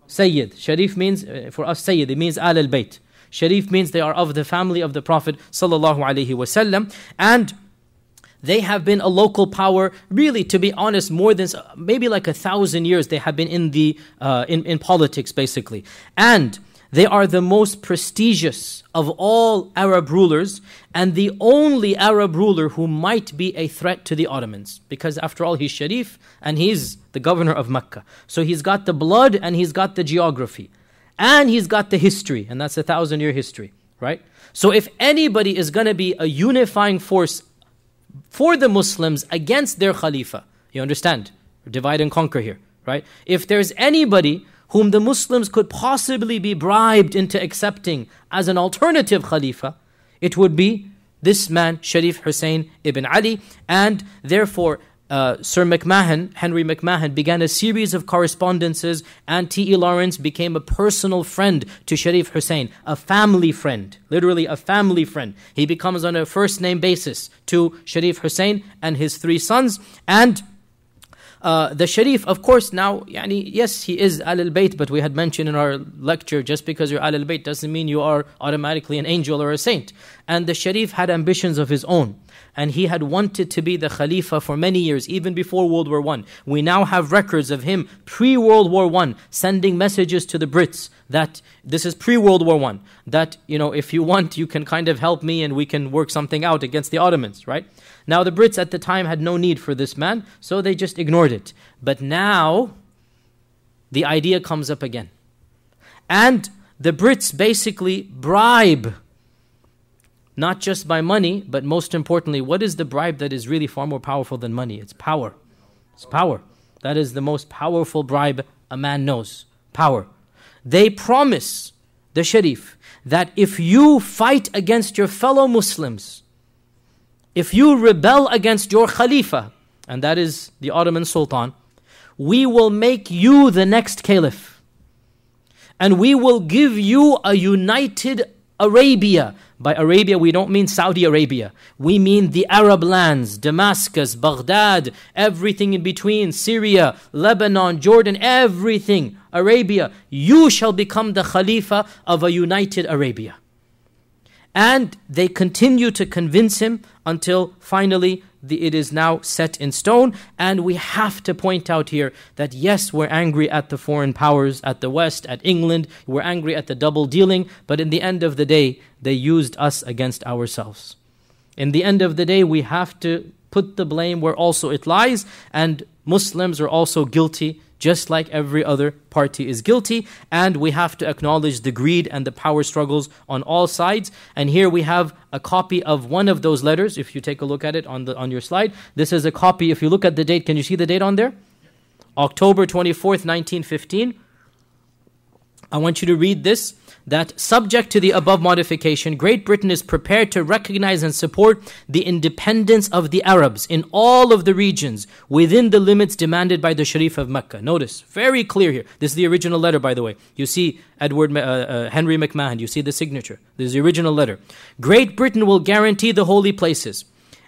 Speaker 1: Sayyid. Sharif means, for us, Sayyid, it means Al al-Bayt. Sharif means they are of the family of the Prophet ﷺ. And they have been a local power, really, to be honest, more than maybe like 1,000 years they have been in the in politics, basically. And they are the most prestigious of all Arab rulers, and the only Arab ruler who might be a threat to the Ottomans. Because after all, he's Sharif and he's the governor of Mecca. So he's got the blood and he's got the geography. And he's got the history, and that's 1,000-year history, right? So if anybody is going to be a unifying force for the Muslims against their Khalifa, you understand? Divide and conquer here, right? If there's anybody whom the Muslims could possibly be bribed into accepting as an alternative Khalifa, it would be this man, Sharif Hussein ibn Ali, and therefore Sir McMahon, Henry McMahon, began a series of correspondences, and T.E. Lawrence became a personal friend to Sharif Hussein, a family friend, literally a family friend. He becomes on a first name basis to Sharif Hussein and his 3 sons, and the Sharif, of course, now, yes, he is Ahl al-Bayt, but we had mentioned in our lecture, just because you're Ahl al-Bayt doesn't mean you are automatically an angel or a saint. And the Sharif had ambitions of his own. And he had wanted to be the Khalifa for many years, even before World War I. We now have records of him pre-World War I, sending messages to the Brits that, this is pre-World War I, that, if you want, you can kind of help me and we can work something out against the Ottomans, right? Now the Brits at the time had no need for this man, so they just ignored it. But now, the idea comes up again. And the Brits basically bribe, not just by money, but most importantly, what is the bribe that is really far more powerful than money? It's power. It's power. That is the most powerful bribe a man knows. Power. They promise the Sharif that if you fight against your fellow Muslims, if you rebel against your Khalifa, and that is the Ottoman Sultan, we will make you the next Caliph. And we will give you a united Arabia. By Arabia, we don't mean Saudi Arabia. We mean the Arab lands, Damascus, Baghdad, everything in between, Syria, Lebanon, Jordan, everything, Arabia. You shall become the Khalifa of a united Arabia. And they continue to convince him until finally it is now set in stone. And we have to point out here that yes, we're angry at the foreign powers, at the West, at England. We're angry at the double dealing. But in the end of the day, they used us against ourselves. In the end of the day, we have to put the blame where also it lies. And Muslims are also guilty, just like every other party is guilty. And we have to acknowledge the greed and the power struggles on all sides. And here we have a copy of one of those letters. If you take a look at it on your slide, this is a copy. If you look at the date, can you see the date on there? October 24th, 1915. I want you to read this. That subject to the above modification, Great Britain is prepared to recognize and support the independence of the Arabs in all of the regions within the limits demanded by the Sharif of Mecca. Notice, very clear here. This is the original letter, by the way. You see Henry McMahon, you see the signature. This is the original letter. Great Britain will guarantee the holy places,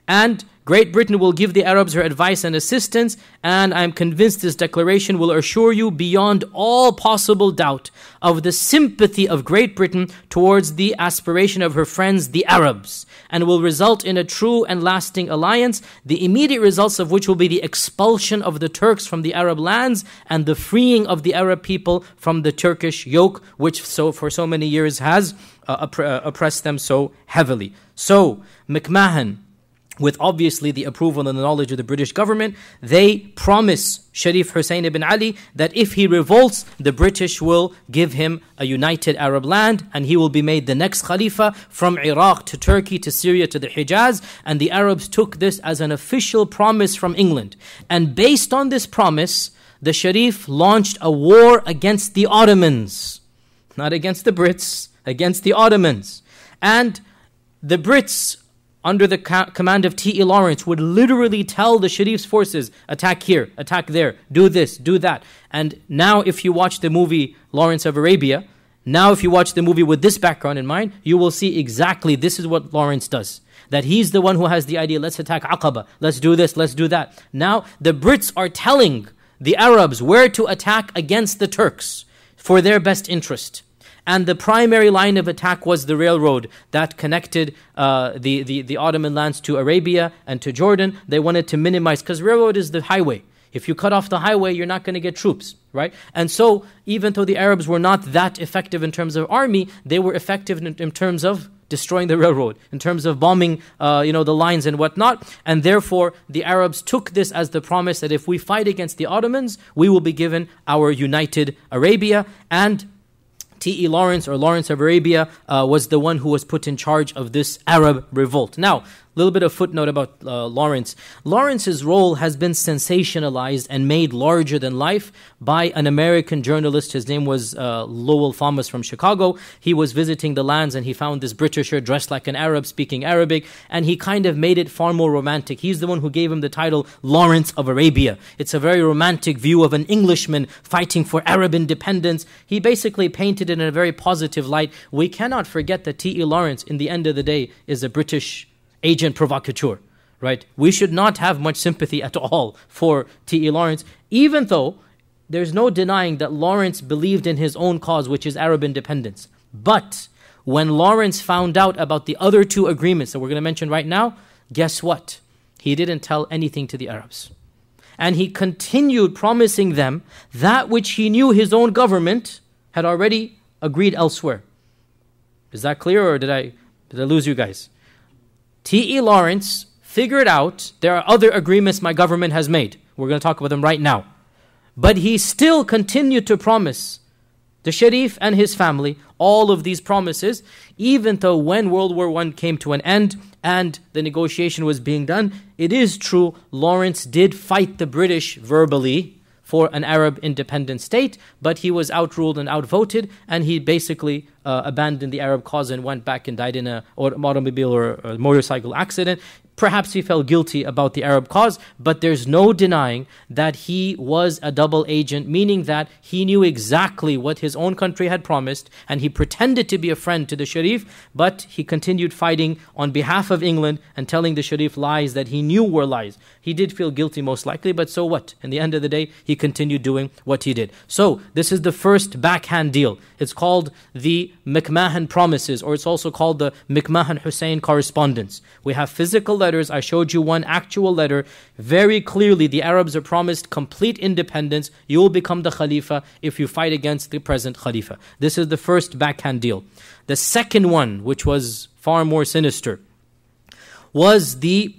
Speaker 1: and Great Britain will give the Arabs her advice and assistance, and I'm convinced this declaration will assure you beyond all possible doubt of the sympathy of Great Britain towards the aspiration of her friends, the Arabs, and will result in a true and lasting alliance, the immediate results of which will be the expulsion of the Turks from the Arab lands and the freeing of the Arab people from the Turkish yoke, which for so many years has oppressed them so heavily. So, McMahon, with obviously the approval and the knowledge of the British government, they promise Sharif Hussein ibn Ali that if he revolts, the British will give him a united Arab land and he will be made the next Khalifa from Iraq to Turkey to Syria to the Hijaz. And the Arabs took this as an official promise from England. And based on this promise, the Sharif launched a war against the Ottomans. Not against the Brits, against the Ottomans. And the Brits, under the command of T.E. Lawrence, would literally tell the Sharif's forces, attack here, attack there, do this, do that. And now if you watch the movie Lawrence of Arabia, now if you watch the movie with this background in mind, you will see exactly this is what Lawrence does. That he's the one who has the idea, let's attack Aqaba, let's do this, let's do that. Now the Brits are telling the Arabs where to attack against the Turks for their best interest. And the primary line of attack was the railroad that connected the Ottoman lands to Arabia and to Jordan. They wanted to minimize, because railroad is the highway. If you cut off the highway, you're not going to get troops, right? And so, even though the Arabs were not that effective in terms of army, they were effective in terms of destroying the railroad, in terms of bombing, the lines and whatnot. And therefore, the Arabs took this as the promise that if we fight against the Ottomans, we will be given our united Arabia. And T.E. Lawrence, or Lawrence of Arabia, was the one who was put in charge of this Arab revolt. Now, little bit of footnote about Lawrence. Lawrence's role has been sensationalized and made larger than life by an American journalist. His name was Lowell Thomas from Chicago. He was visiting the lands and he found this Britisher dressed like an Arab, speaking Arabic, and he kind of made it far more romantic. He's the one who gave him the title Lawrence of Arabia. It's a very romantic view of an Englishman fighting for Arab independence. He basically painted it in a very positive light. We cannot forget that T.E. Lawrence, in the end of the day, is a British agent provocateur, right? We should not have much sympathy at all for T.E. Lawrence, even though there's no denying that Lawrence believed in his own cause, which is Arab independence. But when Lawrence found out about the other two agreements that we're going to mention right now, guess what? He didn't tell anything to the Arabs. And he continued promising them that which he knew his own government had already agreed elsewhere. Is that clear, or did I lose you guys? T.E. Lawrence figured out there are other agreements my government has made. We're going to talk about them right now. But he still continued to promise the Sharif and his family all of these promises, even though when World War I came to an end and the negotiation was being done, it is true Lawrence did fight the British verbally for an Arab independent state, but he was outruled and outvoted, and he basically abandoned the Arab cause and went back and died in an automobile or a motorcycle accident. Perhaps he felt guilty about the Arab cause, but there's no denying that he was a double agent, meaning that he knew exactly what his own country had promised, and he pretended to be a friend to the Sharif, but he continued fighting on behalf of England and telling the Sharif lies that he knew were lies. He did feel guilty most likely, but so what? In the end of the day, he continued doing what he did. So, this is the first backhand deal. It's called the McMahon Promises, or it's also called the McMahon-Hussein Correspondence. We have physical letters. I showed you one actual letter. Very clearly, the Arabs are promised complete independence. You will become the Khalifa if you fight against the present Khalifa. This is the first backhand deal. The second one, which was far more sinister, was the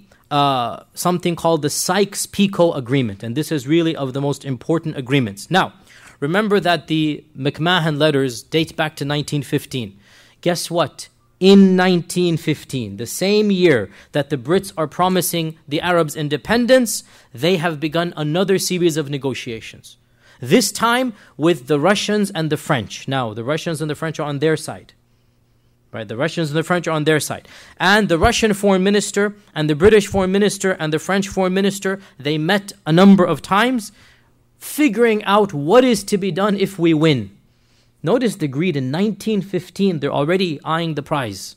Speaker 1: something called the Sykes-Picot Agreement. And this is really of the most important agreements. Now, remember that the McMahon letters date back to 1915. Guess what? In 1915, the same year that the Brits are promising the Arabs independence, they have begun another series of negotiations. This time with the Russians and the French. Now, the Russians and the French are on their side. Right, the Russians and the French are on their side. And the Russian foreign minister and the British foreign minister and the French foreign minister, they met a number of times, figuring out what is to be done if we win. Notice the greed. In 1915, they're already eyeing the prize.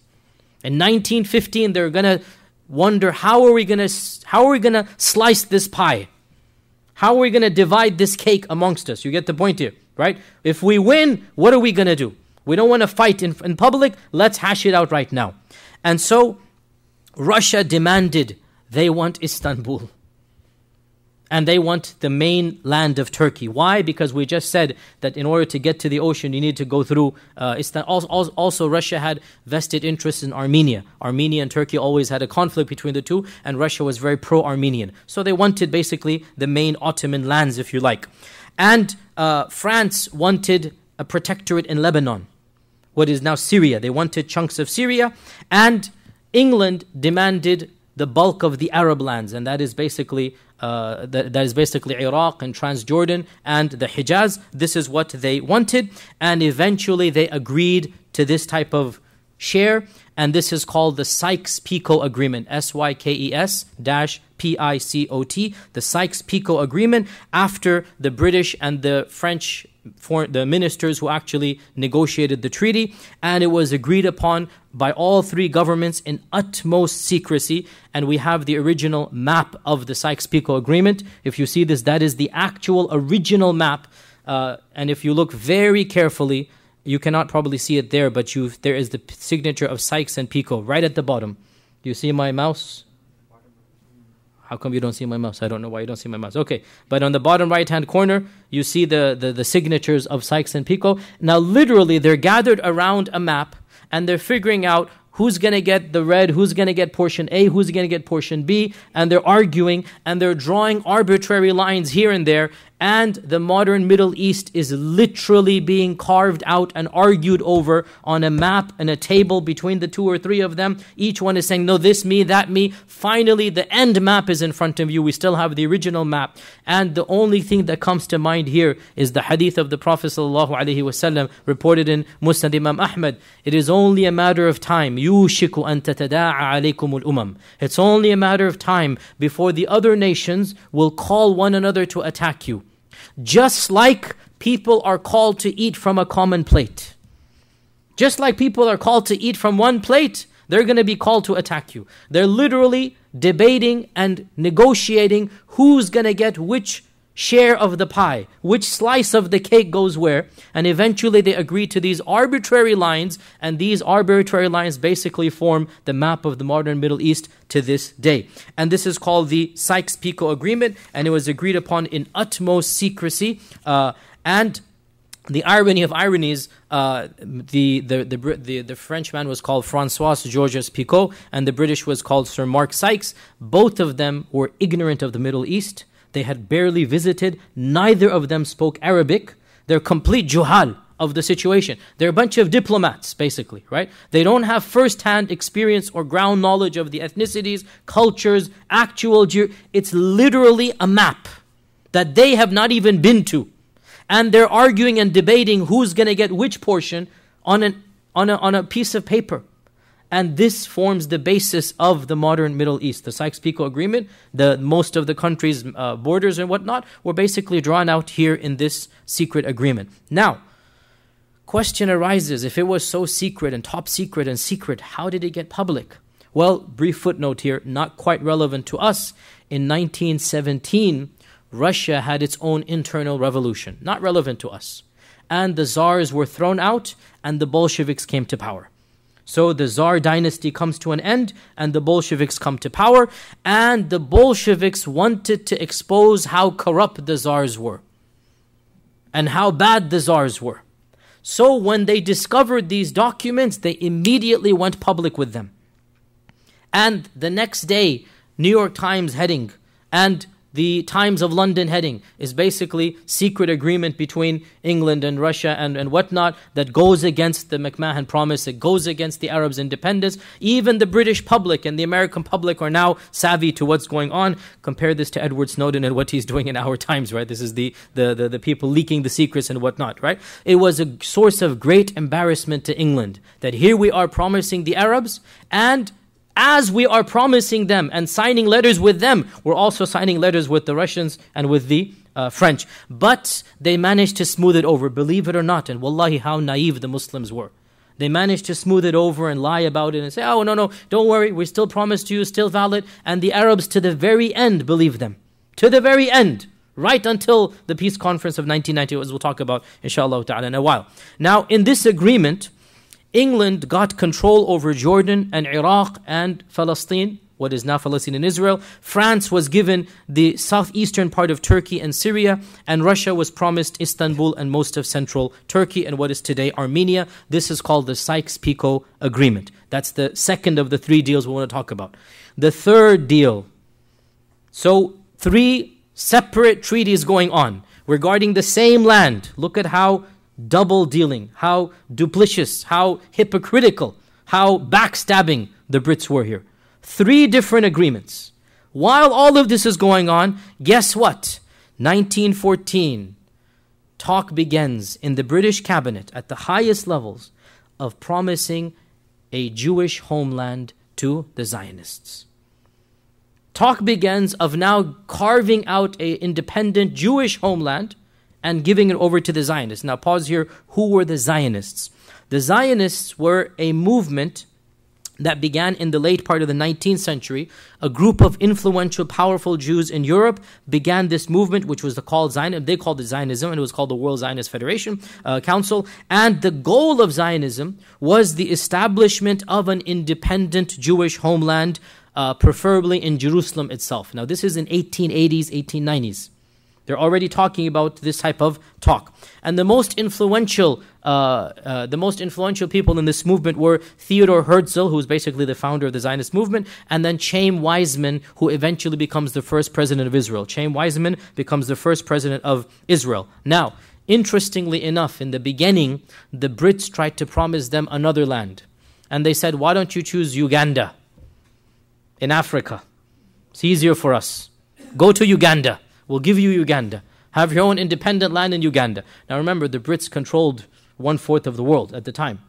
Speaker 1: In 1915, they're going to wonder, how are we going to slice this pie? How are we going to divide this cake amongst us? You get the point here, right? If we win, what are we going to do? We don't want to fight in public. Let's hash it out right now. And so Russia demanded they want Istanbul. And they want the main land of Turkey. Why? Because we just said that in order to get to the ocean, you need to go through Istanbul. Also, Russia had vested interests in Armenia. Armenia and Turkey always had a conflict between the two, and Russia was very pro-Armenian. So they wanted basically the main Ottoman lands, if you like. And France wanted a protectorate in Lebanon, what is now Syria. They wanted chunks of Syria. And England demanded the bulk of the Arab lands, and that is basically Iraq and Transjordan and the Hijaz. This is what they wanted, and eventually they agreed to this type of share, and this is called the Sykes-Picot Agreement, Sykes-Picot, the Sykes-Picot Agreement, after the British and the French the ministers who actually negotiated the treaty, and it was agreed upon by all three governments in utmost secrecy. And we have the original map of the Sykes-Picot Agreement. If you see this, that is the actual original map, and if you look very carefully, you cannot probably see it there, but there is the signature of Sykes and Picot right at the bottom. Do you see my mouse? How come you don't see my mouse? I don't know why you don't see my mouse. Okay, but on the bottom right-hand corner, you see the signatures of Sykes and Picot. Now, literally, they're gathered around a map, and they're figuring out who's going to get the red, who's going to get portion A, who's going to get portion B, and they're arguing, and they're drawing arbitrary lines here and there, And the modern Middle East is literally being carved out and argued over on a map and a table between the two or three of them. Each one is saying, no, this me, that me. Finally, the end map is in front of you. We still have the original map. And the only thing that comes to mind here is the hadith of the Prophet ﷺ reported in Musnad Imam Ahmad. It is only a matter of time. يُوشِكُ أَن تَتَدَاعَ عَلَيْكُمُ الْأُمَمِ. It's only a matter of time before the other nations will call one another to attack you. Just like people are called to eat from a common plate. Just like people are called to eat from one plate, they're going to be called to attack you. They're literally debating and negotiating who's going to get which share of the pie, which slice of the cake goes where, and eventually they agree to these arbitrary lines, and these arbitrary lines basically form the map of the modern Middle East to this day. And this is called the Sykes-Picot Agreement, and it was agreed upon in utmost secrecy. And the irony of ironies, the Frenchman was called François-Georges Picot, and the British was called Sir Mark Sykes. Both of them were ignorant of the Middle East. They had barely visited. Neither of them spoke Arabic. They're complete juhal of the situation. They're a bunch of diplomats, basically, right? They don't have first-hand experience or ground knowledge of the ethnicities, cultures, it's literally a map that they have not even been to. And they're arguing and debating who's going to get which portion on a piece of paper. And this forms the basis of the modern Middle East. The Sykes-Picot Agreement, most of the country's borders and whatnot were basically drawn out here in this secret agreement. Now, question arises, if it was so secret and top secret and secret, how did it get public? Well, brief footnote here, not quite relevant to us. In 1917, Russia had its own internal revolution, not relevant to us. And the Tsars were thrown out and the Bolsheviks came to power. So the Tsar dynasty comes to an end and the Bolsheviks come to power, and the Bolsheviks wanted to expose how corrupt the Tsars were and how bad the Tsars were. So when they discovered these documents, they immediately went public with them. And the next day, New York Times heading and the Times of London heading is basically secret agreement between England and Russia and whatnot that goes against the McMahon Promise, it goes against the Arabs' independence. Even the British public and the American public are now savvy to what's going on. Compare this to Edward Snowden and what he's doing in our times, right? This is the people leaking the secrets and whatnot, right? It was a source of great embarrassment to England that here we are promising the Arabs, and as we are promising them and signing letters with them, we're also signing letters with the Russians and with the French. But they managed to smooth it over, believe it or not. And wallahi, how naive the Muslims were. They managed to smooth it over and lie about it and say, oh, no, don't worry, we still promised you, still valid. And the Arabs to the very end believed them. To the very end. Right until the peace conference of 1990, as we'll talk about, inshallah ta'ala, in a while. Now, in this agreement, England got control over Jordan and Iraq and Palestine, what is now Palestine and Israel. France was given the southeastern part of Turkey and Syria, and Russia was promised Istanbul and most of central Turkey and what is today Armenia. This is called the Sykes-Picot Agreement. That's the second of the three deals we want to talk about. The third deal. So 3 separate treaties going on regarding the same land. Look at how double dealing, how duplicitous, how hypocritical, how backstabbing the Brits were here. 3 different agreements. While all of this is going on, guess what? 1914, talk begins in the British cabinet at the highest levels of promising a Jewish homeland to the Zionists. Talk begins of now carving out an independent Jewish homeland and giving it over to the Zionists. Now pause here. Who were the Zionists? The Zionists were a movement that began in the late part of the 19th century. A group of influential, powerful Jews in Europe began this movement, which was called Zionism. They called it Zionism, and it was called the World Zionist Federation Council. And the goal of Zionism was the establishment of an independent Jewish homeland, preferably in Jerusalem itself. Now this is in 1880s, 1890s. They're already talking about this type of talk. And the most influential people in this movement were Theodor Herzl, who's basically the founder of the Zionist movement, and then Chaim Weizmann, who eventually becomes the first president of Israel. Chaim Weizmann becomes the first president of Israel. Now, interestingly enough, in the beginning, the Brits tried to promise them another land. And they said, why don't you choose Uganda in Africa? It's easier for us. Go to Uganda. We'll give you Uganda. Have your own independent land in Uganda. Now remember, the Brits controlled 1/4 of the world at the time.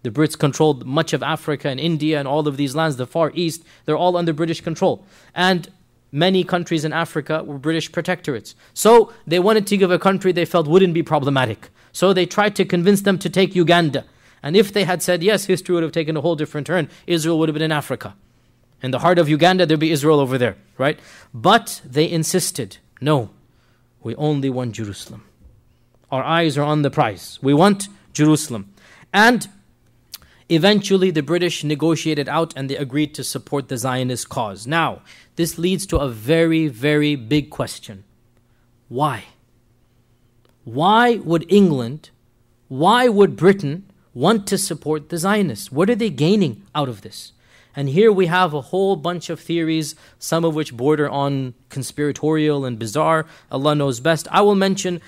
Speaker 1: The Brits controlled much of Africa and India and all of these lands, the Far East. They're all under British control. And many countries in Africa were British protectorates. So they wanted to give a country they felt wouldn't be problematic. So they tried to convince them to take Uganda. And if they had said yes, history would have taken a whole different turn. Israel would have been in Africa. In the heart of Uganda, there'd be Israel over there, right? But they insisted, no, we only want Jerusalem. Our eyes are on the prize. We want Jerusalem. And eventually the British negotiated out and they agreed to support the Zionist cause. Now, this leads to a very, very big question. Why? Why would England, why would Britain want to support the Zionists? What are they gaining out of this? And here we have a whole bunch of theories, some of which border on conspiratorial and bizarre. Allah knows best. I will mention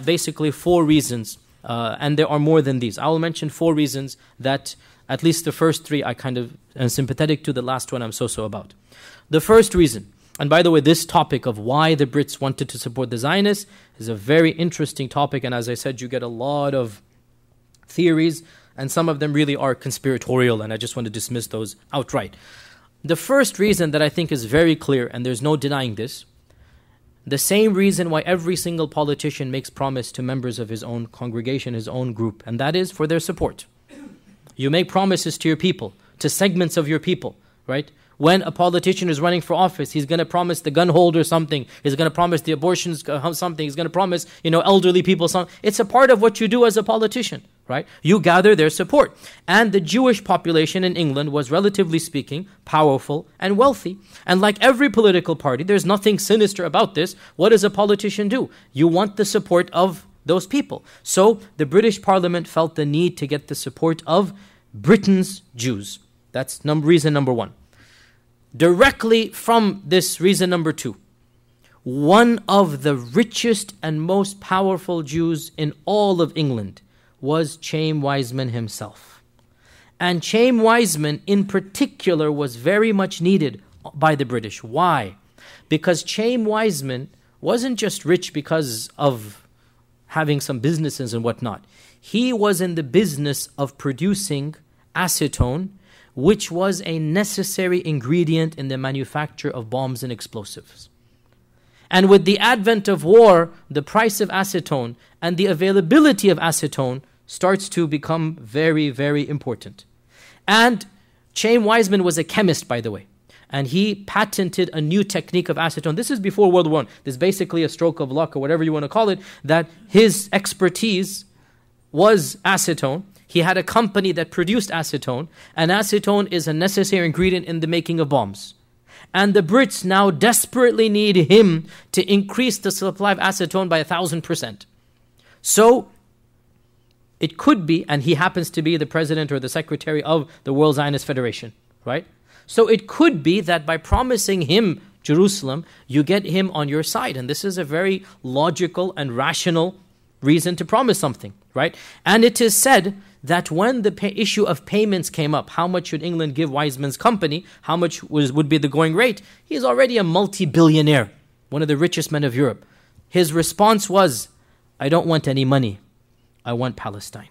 Speaker 1: basically 4 reasons, and there are more than these. I will mention 4 reasons that at least the first 3 I kind of am sympathetic to, the last one I'm so-so about. The first reason, and by the way, this topic of why the Brits wanted to support the Zionists is a very interesting topic, and as I said, you get a lot of theories, and some of them really are conspiratorial, and I just want to dismiss those outright. The first reason that I think is very clear, and there's no denying this, the same reason why every single politician makes promise to members of his own congregation, his own group, and that is for their support. You make promises to your people, to segments of your people, right? When a politician is running for office, he's going to promise the gun holder something. He's going to promise the abortions something. He's going to promise, elderly people something. It's a part of what you do as a politician, right? You gather their support. And the Jewish population in England was, relatively speaking, powerful and wealthy. And like every political party, there's nothing sinister about this. What does a politician do? You want the support of those people. So the British Parliament felt the need to get the support of Britain's Jews. That's reason number 1. Directly from this reason number 2, one of the richest and most powerful Jews in all of England was Chaim Weizmann himself. And Chaim Weizmann in particular was very much needed by the British. Why? Because Chaim Weizmann wasn't just rich because of having some businesses and whatnot. He was in the business of producing acetone, which was a necessary ingredient in the manufacture of bombs and explosives. And with the advent of war, the price of acetone and the availability of acetone starts to become very, very important. And Chaim Weizmann was a chemist, by the way, and he patented a new technique of acetone. This is before World War I. This is basically a stroke of luck, or whatever you want to call it, that his expertise was acetone. He had a company that produced acetone, and acetone is a necessary ingredient in the making of bombs. And the Brits now desperately need him to increase the supply of acetone by 1,000%. So it could be, and he happens to be the president or the secretary of the World Zionist Federation, right? So it could be that by promising him Jerusalem, you get him on your side. And this is a very logical and rational reason to promise something, right? And it is said that when the issue of payments came up, how much should England give Weizmann's company, how much would be the going rate, he's already a multi-billionaire, one of the richest men of Europe. His response was, I don't want any money, I want Palestine.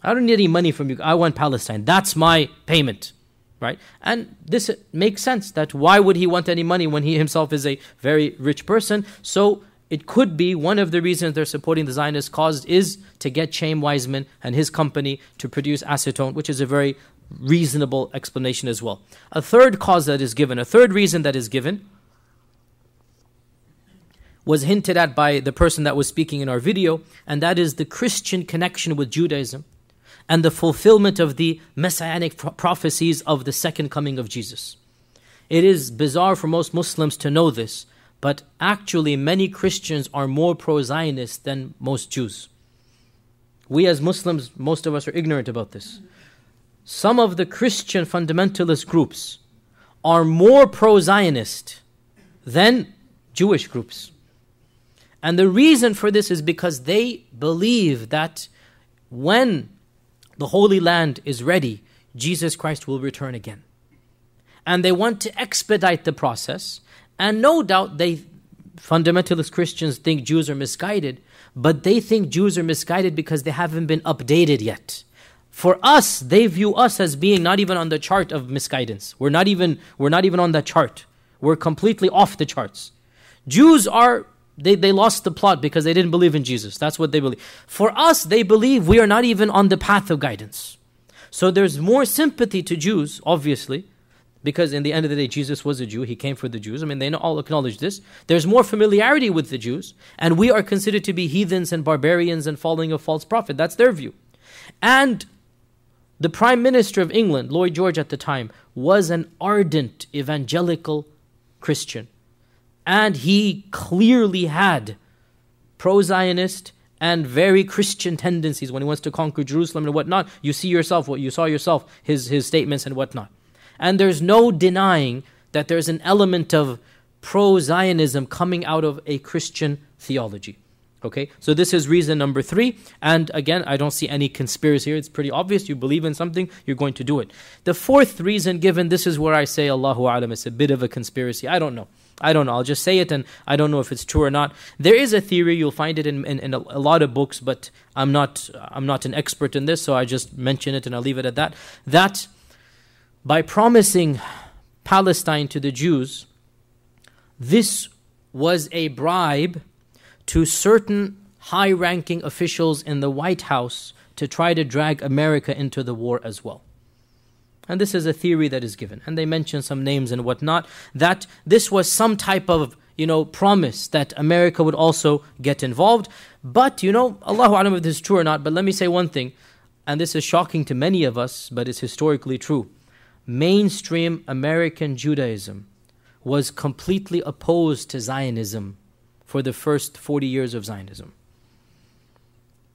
Speaker 1: I don't need any money from you, I want Palestine. That's my payment, right? And this makes sense, that why would he want any money when he himself is a very rich person? So it could be one of the reasons they're supporting the Zionist cause is to get Chaim Weizmann and his company to produce acetone, which is a very reasonable explanation as well. A third cause that is given, a third reason that is given, was hinted at by the person that was speaking in our video, and that is the Christian connection with Judaism and the fulfillment of the messianic prophecies of the second coming of Jesus. It is bizarre for most Muslims to know this, But actually, many Christians are more pro-Zionist than most Jews. We as Muslims, most of us are ignorant about this. Some of the Christian fundamentalist groups are more pro-Zionist than Jewish groups. And the reason for this is because they believe that when the Holy Land is ready, Jesus Christ will return again. And they want to expedite the process. And no doubt fundamentalist Christians think Jews are misguided, but they think Jews are misguided because they haven't been updated yet. For us, they view us as being not even on the chart of misguidance. We're not even on that chart. We're completely off the charts. Jews are, they lost the plot because they didn't believe in Jesus. That's what they believe. For us, they believe we are not even on the path of guidance. So there's more sympathy to Jews, obviously, because in the end of the day, Jesus was a Jew. He came for the Jews. I mean, they all acknowledge this. There's more familiarity with the Jews, and we are considered to be heathens and barbarians and following a false prophet. That's their view. And the Prime Minister of England, Lloyd George at the time, was an ardent evangelical Christian. And he clearly had pro-Zionist and very Christian tendencies when he wants to conquer Jerusalem and whatnot. You saw yourself, his statements and whatnot. And there's no denying that there's an element of pro-Zionism coming out of a Christian theology. Okay, so this is reason number 3. And again, I don't see any conspiracy here. It's pretty obvious. You believe in something, you're going to do it. The 4th reason given, this is where I say, Allahu A'lam, it's a bit of a conspiracy. I don't know. I'll just say it, and I don't know if it's true or not. There is a theory, you'll find it in a lot of books, but I'm not an expert in this, so I just mention it and I'll leave it at that. That by promising Palestine to the Jews, this was a bribe to certain high-ranking officials in the White House to try to drag America into the war as well. And this is a theory that is given. And they mention some names and whatnot, that this was some type of, promise that America would also get involved. But, Allahu A'lam if this is true or not, but let me say one thing, and this is shocking to many of us, but it's historically true. Mainstream American Judaism was completely opposed to Zionism for the first 40 years of Zionism.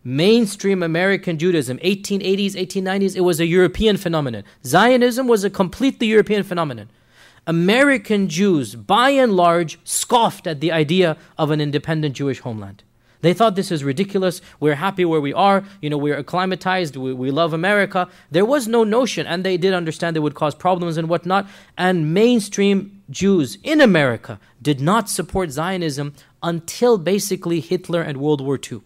Speaker 1: Mainstream American Judaism, 1880s, 1890s, it was a European phenomenon. Zionism was a completely European phenomenon. American Jews, by and large, scoffed at the idea of an independent Jewish homeland. They thought this is ridiculous. We're happy where we are. We're acclimatized. We love America. There was no notion, and they did understand it would cause problems and whatnot. And mainstream Jews in America did not support Zionism until basically Hitler and World War II.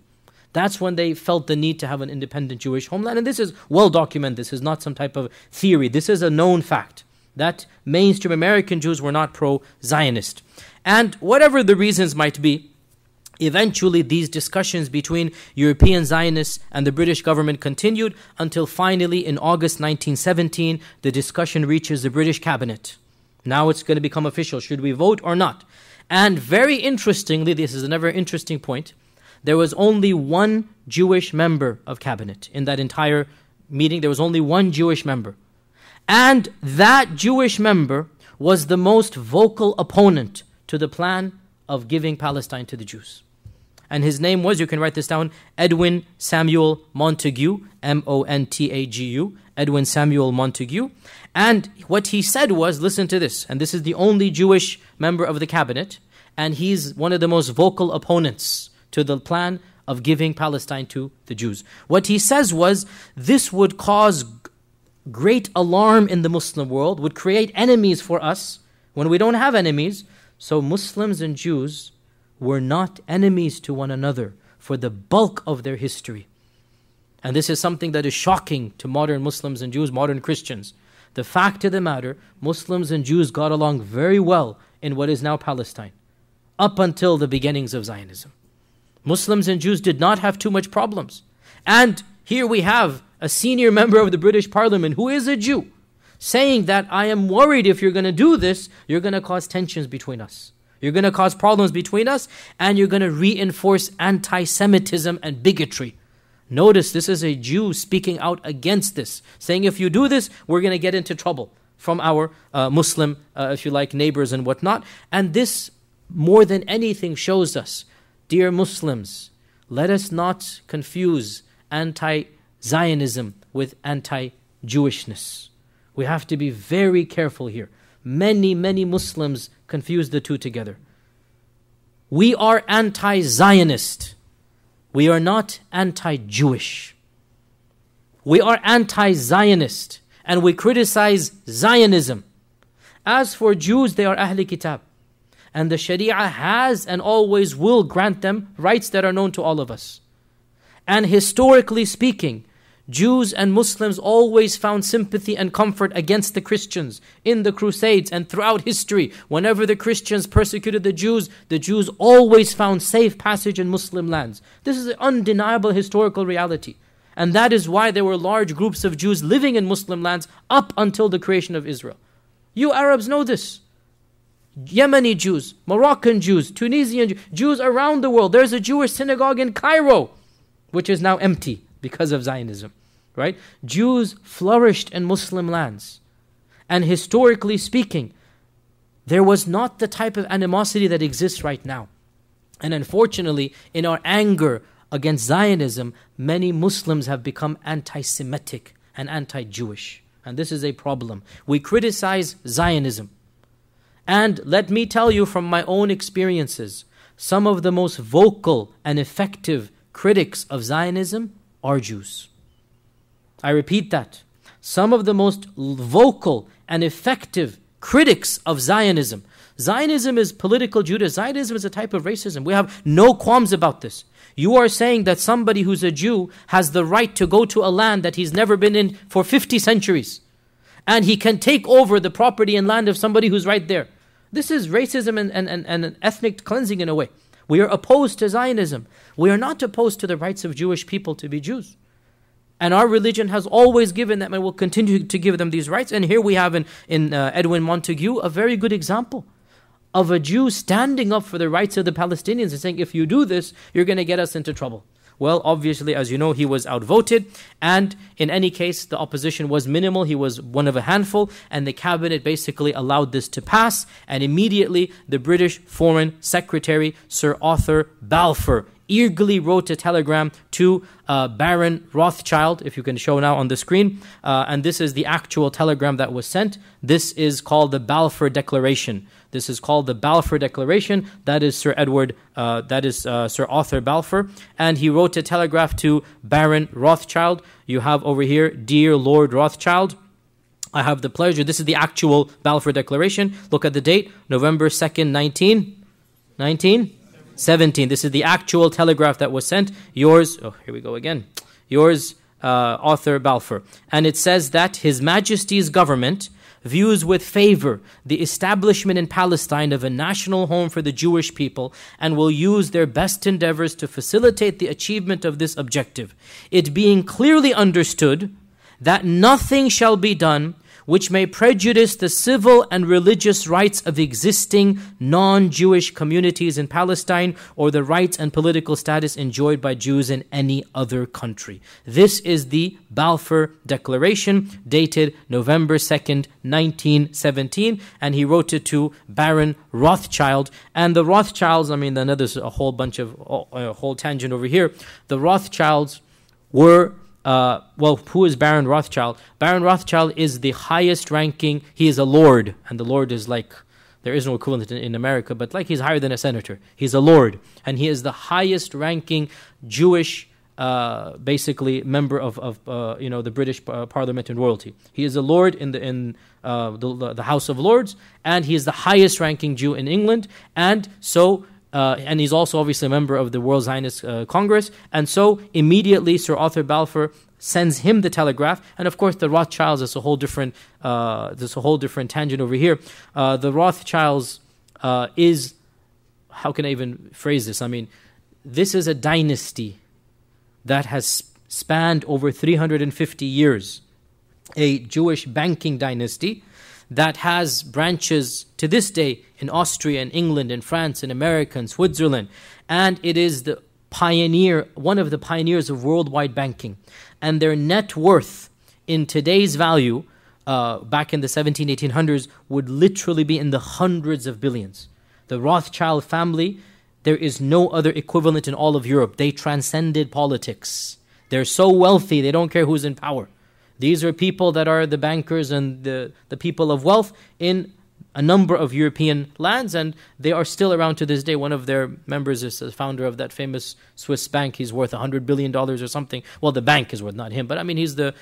Speaker 1: That's when they felt the need to have an independent Jewish homeland. And this is well documented. This is not some type of theory. This is a known fact that mainstream American Jews were not pro-Zionist. And whatever the reasons might be, eventually these discussions between European Zionists and the British government continued until finally in August 1917, the discussion reaches the British cabinet. Now it's going to become official. Should we vote or not? And very interestingly, this is another interesting point, there was only one Jewish member of cabinet in that entire meeting. There was only one Jewish member. And that Jewish member was the most vocal opponent to the plan of giving Palestine to the Jews. And his name was, you can write this down, Edwin Samuel Montagu, M-O-N-T-A-G-U, Edwin Samuel Montagu. And what he said was, listen to this, and this is the only Jewish member of the cabinet, and he's one of the most vocal opponents to the plan of giving Palestine to the Jews. What he says was, this would cause great alarm in the Muslim world, would create enemies for us when we don't have enemies. So Muslims and Jews were not enemies to one another for the bulk of their history. And this is something that is shocking to modern Muslims and Jews, modern Christians. The fact of the matter, Muslims and Jews got along very well in what is now Palestine, up until the beginnings of Zionism. Muslims and Jews did not have too much problems. And here we have a senior member of the British Parliament who is a Jew, saying that I am worried if you're going to do this, you're going to cause tensions between us. You're going to cause problems between us, and you're going to reinforce anti-Semitism and bigotry. Notice this is a Jew speaking out against this, saying if you do this, we're going to get into trouble from our Muslim, if you like, neighbors and whatnot. And this more than anything shows us, dear Muslims, let us not confuse anti-Zionism with anti-Jewishness. We have to be very careful here. Many Muslims confuse the two together. We are anti-Zionist. We are not anti-Jewish. We are anti-Zionist and we criticize Zionism. As for Jews, they are Ahl Kitab. And the Sharia has and always will grant them rights that are known to all of us. And historically speaking, Jews and Muslims always found sympathy and comfort against the Christians in the Crusades and throughout history. Whenever the Christians persecuted the Jews always found safe passage in Muslim lands. This is an undeniable historical reality. And that is why there were large groups of Jews living in Muslim lands up until the creation of Israel. You Arabs know this. Yemeni Jews, Moroccan Jews, Tunisian Jews, Jews around the world. There's a Jewish synagogue in Cairo, which is now empty because of Zionism, right? Jews flourished in Muslim lands. And historically speaking, there was not the type of animosity that exists right now. And unfortunately, in our anger against Zionism, many Muslims have become anti-Semitic and anti-Jewish. And this is a problem. We criticize Zionism. And let me tell you from my own experiences, some of the most vocal and effective critics of Zionism are Jews. I repeat that. Some of the most vocal and effective critics of Zionism. Zionism is political Judaism. Zionism is a type of racism. We have no qualms about this. You are saying that somebody who's a Jew has the right to go to a land that he's never been in for 50 centuries. And he can take over the property and land of somebody who's right there. This is racism and ethnic cleansing in a way. We are opposed to Zionism. We are not opposed to the rights of Jewish people to be Jews. And our religion has always given them and will continue to give them these rights. And here we have in Edwin Montague a very good example of a Jew standing up for the rights of the Palestinians and saying, if you do this, you're going to get us into trouble. Well, obviously, as you know, he was outvoted. And in any case, the opposition was minimal. He was one of a handful. And the cabinet basically allowed this to pass. And immediately, the British Foreign Secretary, Sir Arthur Balfour, eagerly wrote a telegram to Baron Rothschild, if you can show now on the screen. And this is the actual telegram that was sent. This is called the Balfour Declaration. This is called the Balfour Declaration. That is Sir Arthur Balfour. And he wrote a telegraph to Baron Rothschild. You have over here, Dear Lord Rothschild, I have the pleasure. This is the actual Balfour Declaration. Look at the date, November 2nd, 1917. This is the actual telegraph that was sent. Yours, here we go again. Yours, Arthur Balfour. And it says that His Majesty's government views with favor the establishment in Palestine of a national home for the Jewish people and will use their best endeavors to facilitate the achievement of this objective. It being clearly understood that nothing shall be done which may prejudice the civil and religious rights of existing non-Jewish communities in Palestine or the rights and political status enjoyed by Jews in any other country. This is the Balfour Declaration, dated November 2nd, 1917, and he wrote it to Baron Rothschild. And the Rothschilds, there's a whole bunch of, a whole tangent over here. The Rothschilds were who is Baron Rothschild? Baron Rothschild is the highest ranking, he is a lord, and the lord is like, there is no equivalent in America, but like he's higher than a senator. He's a lord, and he is the highest ranking Jewish, basically member of the British Parliament and royalty. He is a lord in the House of Lords, and he is the highest ranking Jew in England, and so and he's also obviously a member of the World Zionist Congress. And so immediately Sir Arthur Balfour sends him the telegraph. And of course the Rothschilds is a whole different tangent over here. The Rothschilds is, how can I even phrase this? This is a dynasty that has spanned over 350 years. A Jewish banking dynasty that has branches to this day in Austria and England and France and America and Switzerland. And it is one of the pioneers of worldwide banking. And their net worth in today's value, back in the 1800s, would literally be in the hundreds of billions. The Rothschild family, there is no other equivalent in all of Europe. They transcended politics. They're so wealthy, they don't care who's in power. These are people that are the bankers and the people of wealth in a number of European lands, and they are still around to this day. One of their members is the founder of that famous Swiss bank. He's worth $100 billion or something. Well, the bank is worth, not him, but I mean, he's the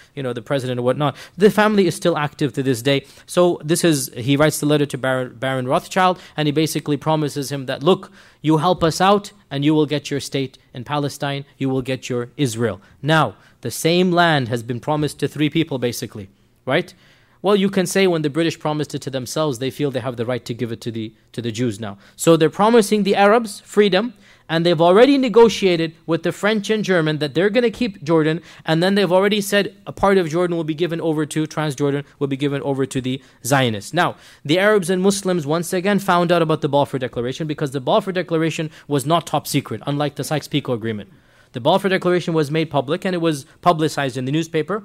Speaker 1: president or whatnot. The family is still active to this day. So he writes the letter to Baron Rothschild, and he basically promises him that, look, you help us out, and you will get your state in Palestine. You will get your Israel. Now, the same land has been promised to three people, basically, right? Well, you can say when the British promised it to themselves, they feel they have the right to give it to the Jews now. So they're promising the Arabs freedom, and they've already negotiated with the French and German that they're going to keep Jordan, and then they've already said a part of Jordan will be given over to, Transjordan will be given over to the Zionists. Now, the Arabs and Muslims once again found out about the Balfour Declaration, because the Balfour Declaration was not top secret, unlike the Sykes-Picot Agreement. The Balfour Declaration was made public, and it was publicized in the newspaper.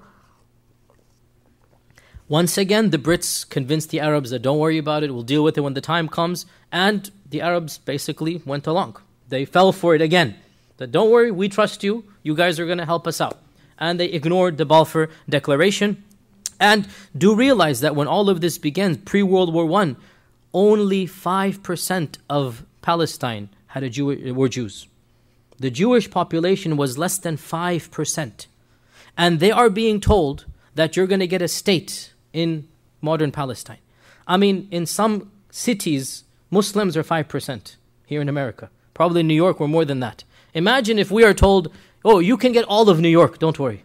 Speaker 1: Once again, the Brits convinced the Arabs that don't worry about it, we'll deal with it when the time comes. And the Arabs basically went along. They fell for it again. That don't worry, we trust you, you guys are going to help us out. And they ignored the Balfour Declaration. And do realize that when all of this began, pre-World War I, only 5% of Palestine were Jews. The Jewish population was less than 5%. And they are being told that you're going to get a state in modern Palestine. I mean, in some cities, Muslims are 5% here in America. Probably in New York, we're more than that. Imagine if we are told, oh, you can get all of New York, don't worry.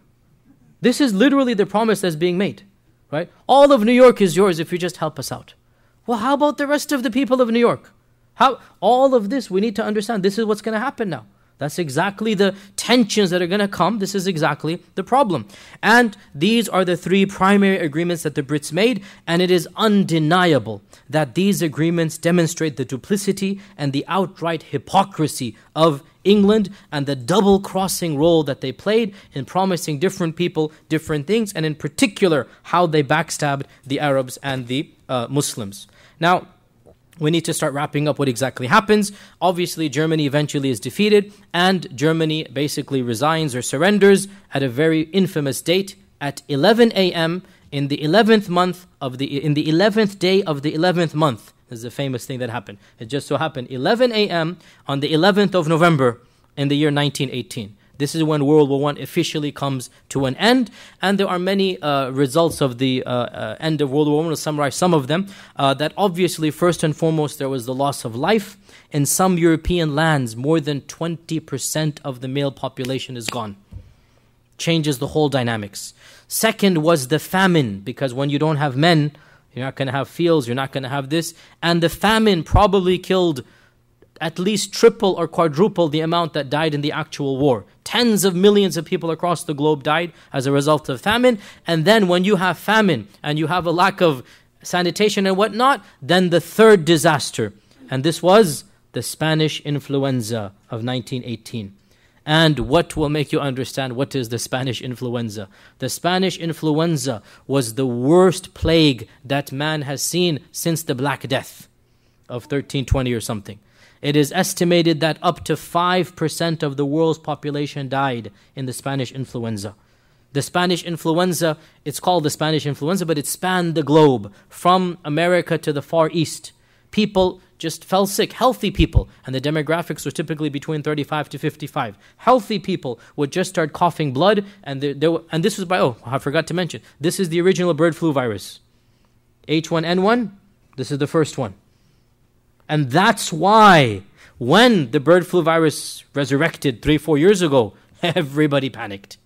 Speaker 1: This is literally the promise that's being made, right? All of New York is yours if you just help us out. Well, how about the rest of the people of New York? All of this, we need to understand, this is what's going to happen now. That's exactly the tensions that are going to come. This is exactly the problem. And these are the three primary agreements that the Brits made, and it is undeniable that these agreements demonstrate the duplicity and the outright hypocrisy of England and the double-crossing role that they played in promising different people different things, and in particular, how they backstabbed the Arabs and the Muslims. Now, we need to start wrapping up what exactly happens. Obviously, Germany eventually is defeated, and Germany basically resigns or surrenders at a very infamous date at 11 a.m. in the 11th day of the 11th month. This is a famous thing that happened. It just so happened 11 a.m. on the 11th of November in the year 1918. This is when World War I officially comes to an end, and there are many results of the end of World War I. We'll summarize some of them. That obviously, first and foremost, there was the loss of life. In some European lands, more than 20% of the male population is gone. Changes the whole dynamics. Second was the famine, because when you don't have men, you're not going to have fields, you're not going to have this. And the famine probably killed at least triple or quadruple the amount that died in the actual war. Tens of millions of people across the globe died as a result of famine. And then when you have famine and you have a lack of sanitation and whatnot, then the third disaster. And this was the Spanish influenza of 1918. And what will make you understand what is the Spanish influenza? The Spanish influenza was the worst plague that man has seen since the Black Death of 1320 or something. It is estimated that up to 5% of the world's population died in the Spanish influenza. The Spanish influenza, it's called the Spanish influenza, but it spanned the globe from America to the Far East. People just fell sick, healthy people, and the demographics were typically between 35 to 55. Healthy people would just start coughing blood, and this was I forgot to mention, this is the original bird flu virus. H1N1, this is the first one. And that's why when the bird flu virus resurrected 3-4 years ago, everybody panicked.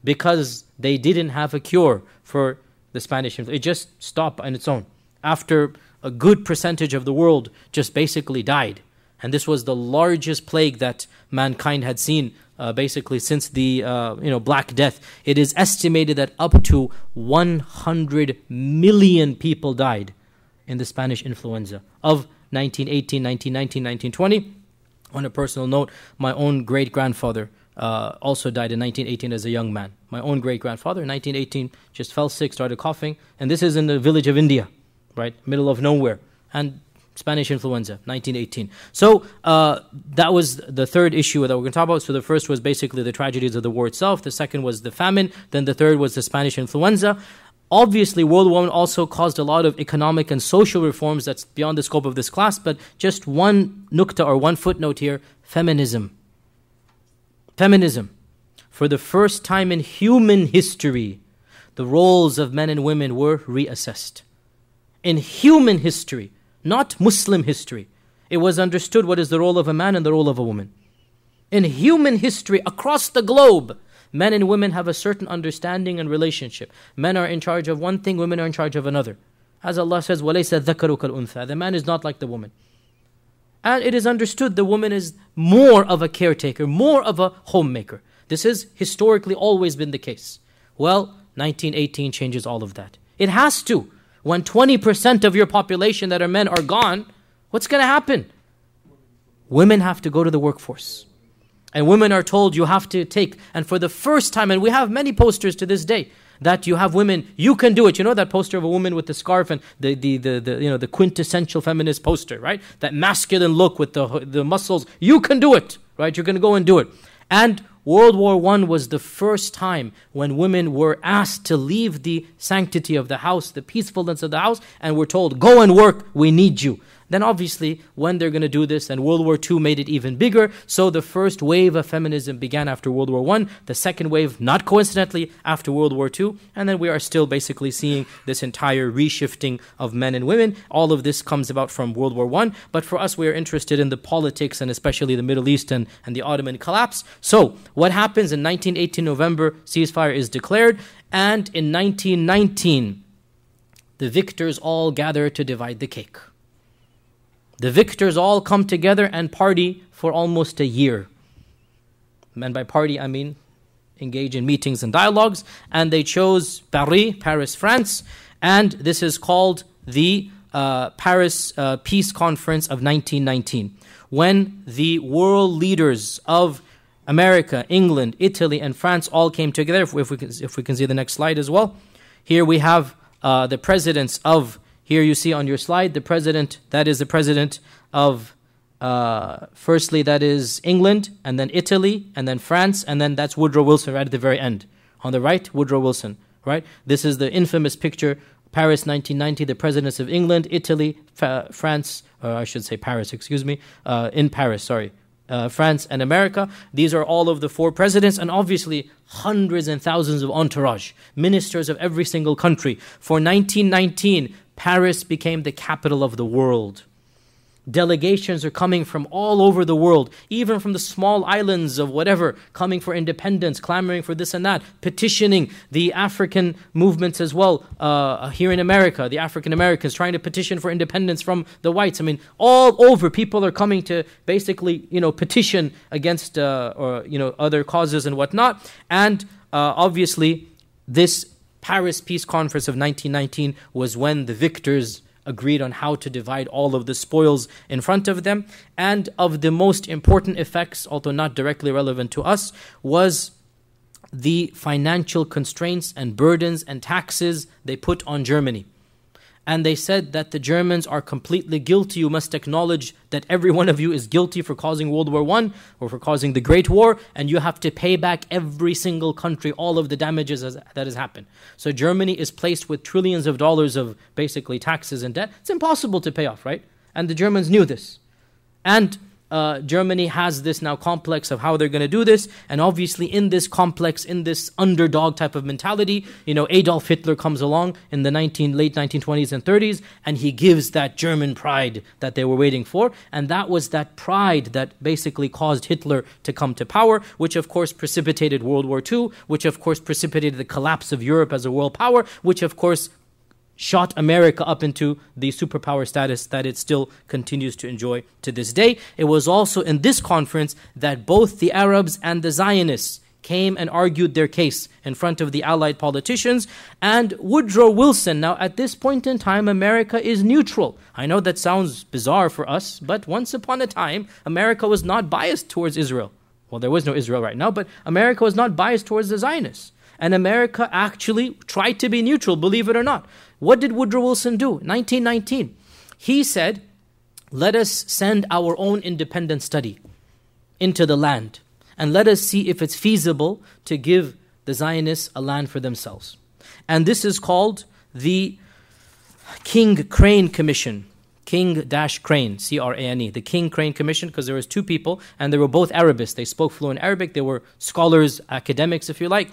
Speaker 1: Because they didn't have a cure for the Spanish influenza. It just stopped on its own. After a good percentage of the world just basically died. And this was the largest plague that mankind had seen basically since the Black Death. It is estimated that up to 100 million people died in the Spanish influenza of 1918, 1919, 1920. On a personal note, my own great-grandfather also died in 1918 as a young man. My own great-grandfather in 1918 just fell sick, started coughing. And this is in the village of India, right? Middle of nowhere. And Spanish influenza, 1918. So that was the third issue that we're going to talk about. So the first was basically the tragedies of the war itself. The second was the famine. Then the third was the Spanish influenza. Obviously, World War I also caused a lot of economic and social reforms that's beyond the scope of this class, but just one nukta or one footnote here, feminism. Feminism. For the first time in human history, the roles of men and women were reassessed. In human history, not Muslim history, it was understood what is the role of a man and the role of a woman. In human history, across the globe, men and women have a certain understanding and relationship. Men are in charge of one thing, women are in charge of another. As Allah says, وَلَيْسَ الذَّكَرُ كَالْأُنثَى. The man is not like the woman. And it is understood the woman is more of a caretaker, more of a homemaker. This has historically always been the case. Well, 1918 changes all of that. It has to. When 20% of your population that are men are gone, what's going to happen? Women have to go to the workforce. And women are told you have to take, and for the first time, and we have many posters to this day, that you have women, you can do it. You know that poster of a woman with the scarf and the quintessential feminist poster, right? That masculine look with the muscles. You can do it, right? You're going to go and do it. And World War I was the first time when women were asked to leave the sanctity of the house, the peacefulness of the house, and were told, go and work, we need you. Then obviously, when they're going to do this, and World War II made it even bigger, so the first wave of feminism began after World War I, the second wave, not coincidentally, after World War II, and then we are still basically seeing this entire reshifting of men and women. All of this comes about from World War I, but for us, we are interested in the politics and especially the Middle East and the Ottoman collapse. So, what happens in 1918 November, ceasefire is declared, and in 1919, the victors all gather to divide the cake. The victors all come together and party for almost a year. And by party, I mean engage in meetings and dialogues. And they chose Paris, France. And this is called the Paris Peace Conference of 1919. When the world leaders of America, England, Italy, and France all came together. If we can see the next slide as well. Here we have the presidents of... Here you see on your slide, the president, that is the president of, firstly, that is England, and then Italy, and then France, and then that's Woodrow Wilson right at the very end. On the right, Woodrow Wilson, right? This is the infamous picture, Paris 1990, the presidents of England, Italy, France, or I should say Paris, excuse me, in Paris, sorry. France and America. These are all of the four presidents, and obviously hundreds and thousands of entourage, ministers of every single country. For 1919, Paris became the capital of the world. Delegations are coming from all over the world, even from the small islands of whatever, coming for independence, clamoring for this and that, petitioning the African movements as well. Here in America, the African Americans trying to petition for independence from the whites. I mean, all over people are coming to basically, petition against other causes and whatnot. And obviously, this Paris Peace Conference of 1919 was when the victors agreed on how to divide all of the spoils in front of them. And of the most important effects, although not directly relevant to us, was the financial constraints and burdens and taxes they put on Germany. And they said that the Germans are completely guilty. You must acknowledge that every one of you is guilty for causing World War I or for causing the Great War, and you have to pay back every single country all of the damages that has happened. So Germany is placed with trillions of dollars of basically taxes and debt. It's impossible to pay off, right? And the Germans knew this. And Germany has this now complex of how they're going to do this, and obviously in this complex, in this underdog type of mentality, Adolf Hitler comes along in the late 1920s and 30s, and he gives that German pride that they were waiting for, and that was that pride that basically caused Hitler to come to power, which of course precipitated World War II, which of course precipitated the collapse of Europe as a world power, which of course shot America up into the superpower status that it still continues to enjoy to this day. It was also in this conference that both the Arabs and the Zionists came and argued their case in front of the Allied politicians. And Woodrow Wilson, now at this point in time, America is neutral. I know that sounds bizarre for us, but once upon a time, America was not biased towards Israel. Well, there was no Israel right now, but America was not biased towards the Zionists. And America actually tried to be neutral, believe it or not. What did Woodrow Wilson do? 1919. He said, let us send our own independent study into the land, and let us see if it's feasible to give the Zionists a land for themselves. And this is called the King Crane Commission. King-Crane, C-R-A-N-E, the King Crane Commission, because there was two people, and they were both Arabists. They spoke fluent Arabic. They were scholars, academics, if you like.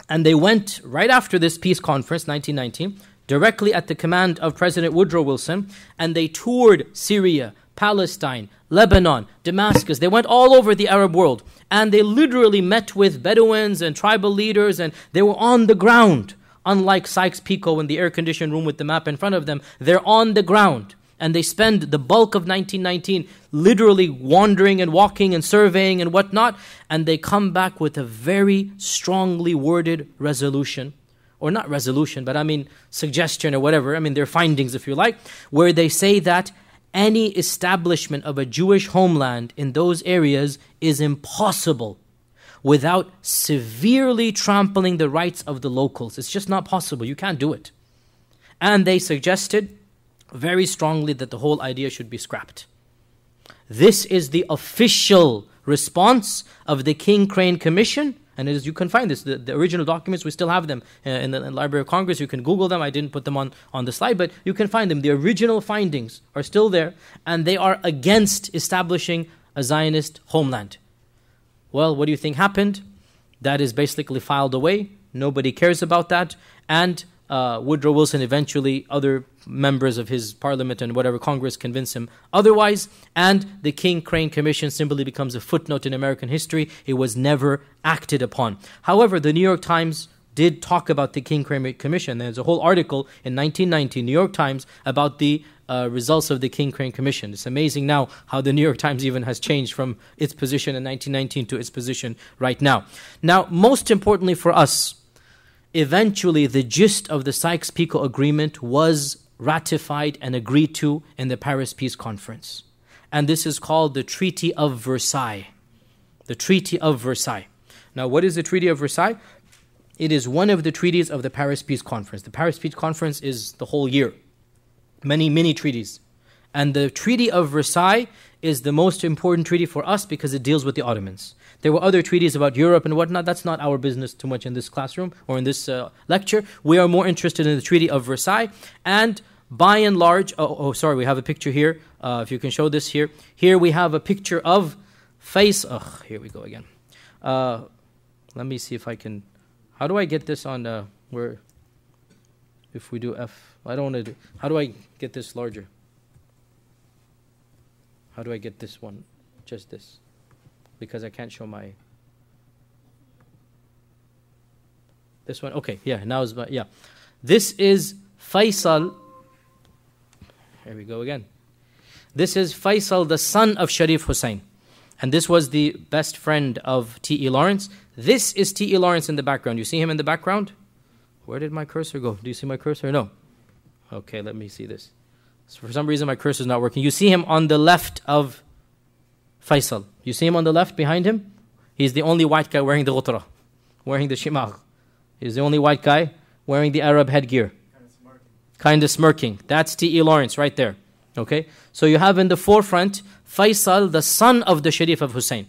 Speaker 1: And they went right after this peace conference, 1919, directly at the command of President Woodrow Wilson, and they toured Syria, Palestine, Lebanon, Damascus. They went all over the Arab world, and they literally met with Bedouins and tribal leaders, and they were on the ground. Unlike Sykes-Picot in the air-conditioned room with the map in front of them, they're on the ground. And they spend the bulk of 1919 literally wandering and walking and surveying and whatnot. And they come back with a very strongly worded resolution. Or not resolution, but I mean suggestion or whatever. I mean their findings, if you like. Where they say that any establishment of a Jewish homeland in those areas is impossible without severely trampling the rights of the locals. It's just not possible. You can't do it. And they suggested very strongly that the whole idea should be scrapped. This is the official response of the King Crane Commission. And as you can find this, the original documents, we still have them in the Library of Congress. You can Google them. I didn't put them on the slide, but you can find them. The original findings are still there, and they are against establishing a Zionist homeland. Well, what do you think happened? That is basically filed away. Nobody cares about that. And Woodrow Wilson eventually, other members of his parliament and whatever Congress convince him otherwise. And the King Crane Commission simply becomes a footnote in American history. It was never acted upon. However, the New York Times did talk about the King Crane Commission. There's a whole article in 1990, New York Times, about the results of the King Crane Commission. It's amazing now how the New York Times even has changed from its position in 1919 to its position right now. Now, most importantly for us, eventually the gist of the Sykes-Picot Agreement was ratified and agreed to in the Paris Peace Conference. And this is called the Treaty of Versailles. The Treaty of Versailles. Now, what is the Treaty of Versailles? It is one of the treaties of the Paris Peace Conference. The Paris Peace Conference is the whole year. Many, many treaties. And the Treaty of Versailles is the most important treaty for us because it deals with the Ottomans. There were other treaties about Europe and whatnot. That's not our business too much in this classroom or in this lecture. We are more interested in the Treaty of Versailles. And by and large, sorry, we have a picture here. If you can show this here. Here we have a picture of Faisal. Here we go again. Let me see if I can. How do I get this on where? If we do F. I don't want to do. How do I get this larger? How do I get this one? Just this. Because I can't show my. This one. Okay, yeah, now is yeah. This is Faisal. Here we go again. This is Faisal, the son of Sharif Hussein. And this was the best friend of T.E. Lawrence. This is T.E. Lawrence in the background. You see him in the background? Where did my cursor go? Do you see my cursor? No. Okay, let me see this. So for some reason, my cursor is not working. You see him on the left of Faisal. You see him on the left behind him? He's the only white guy wearing the ghutra, wearing the shimagh. He's the only white guy wearing the Arab headgear. Kind of smirking. That's T.E. Lawrence right there. Okay? So you have in the forefront Faisal, the son of the Sharif of Hussein.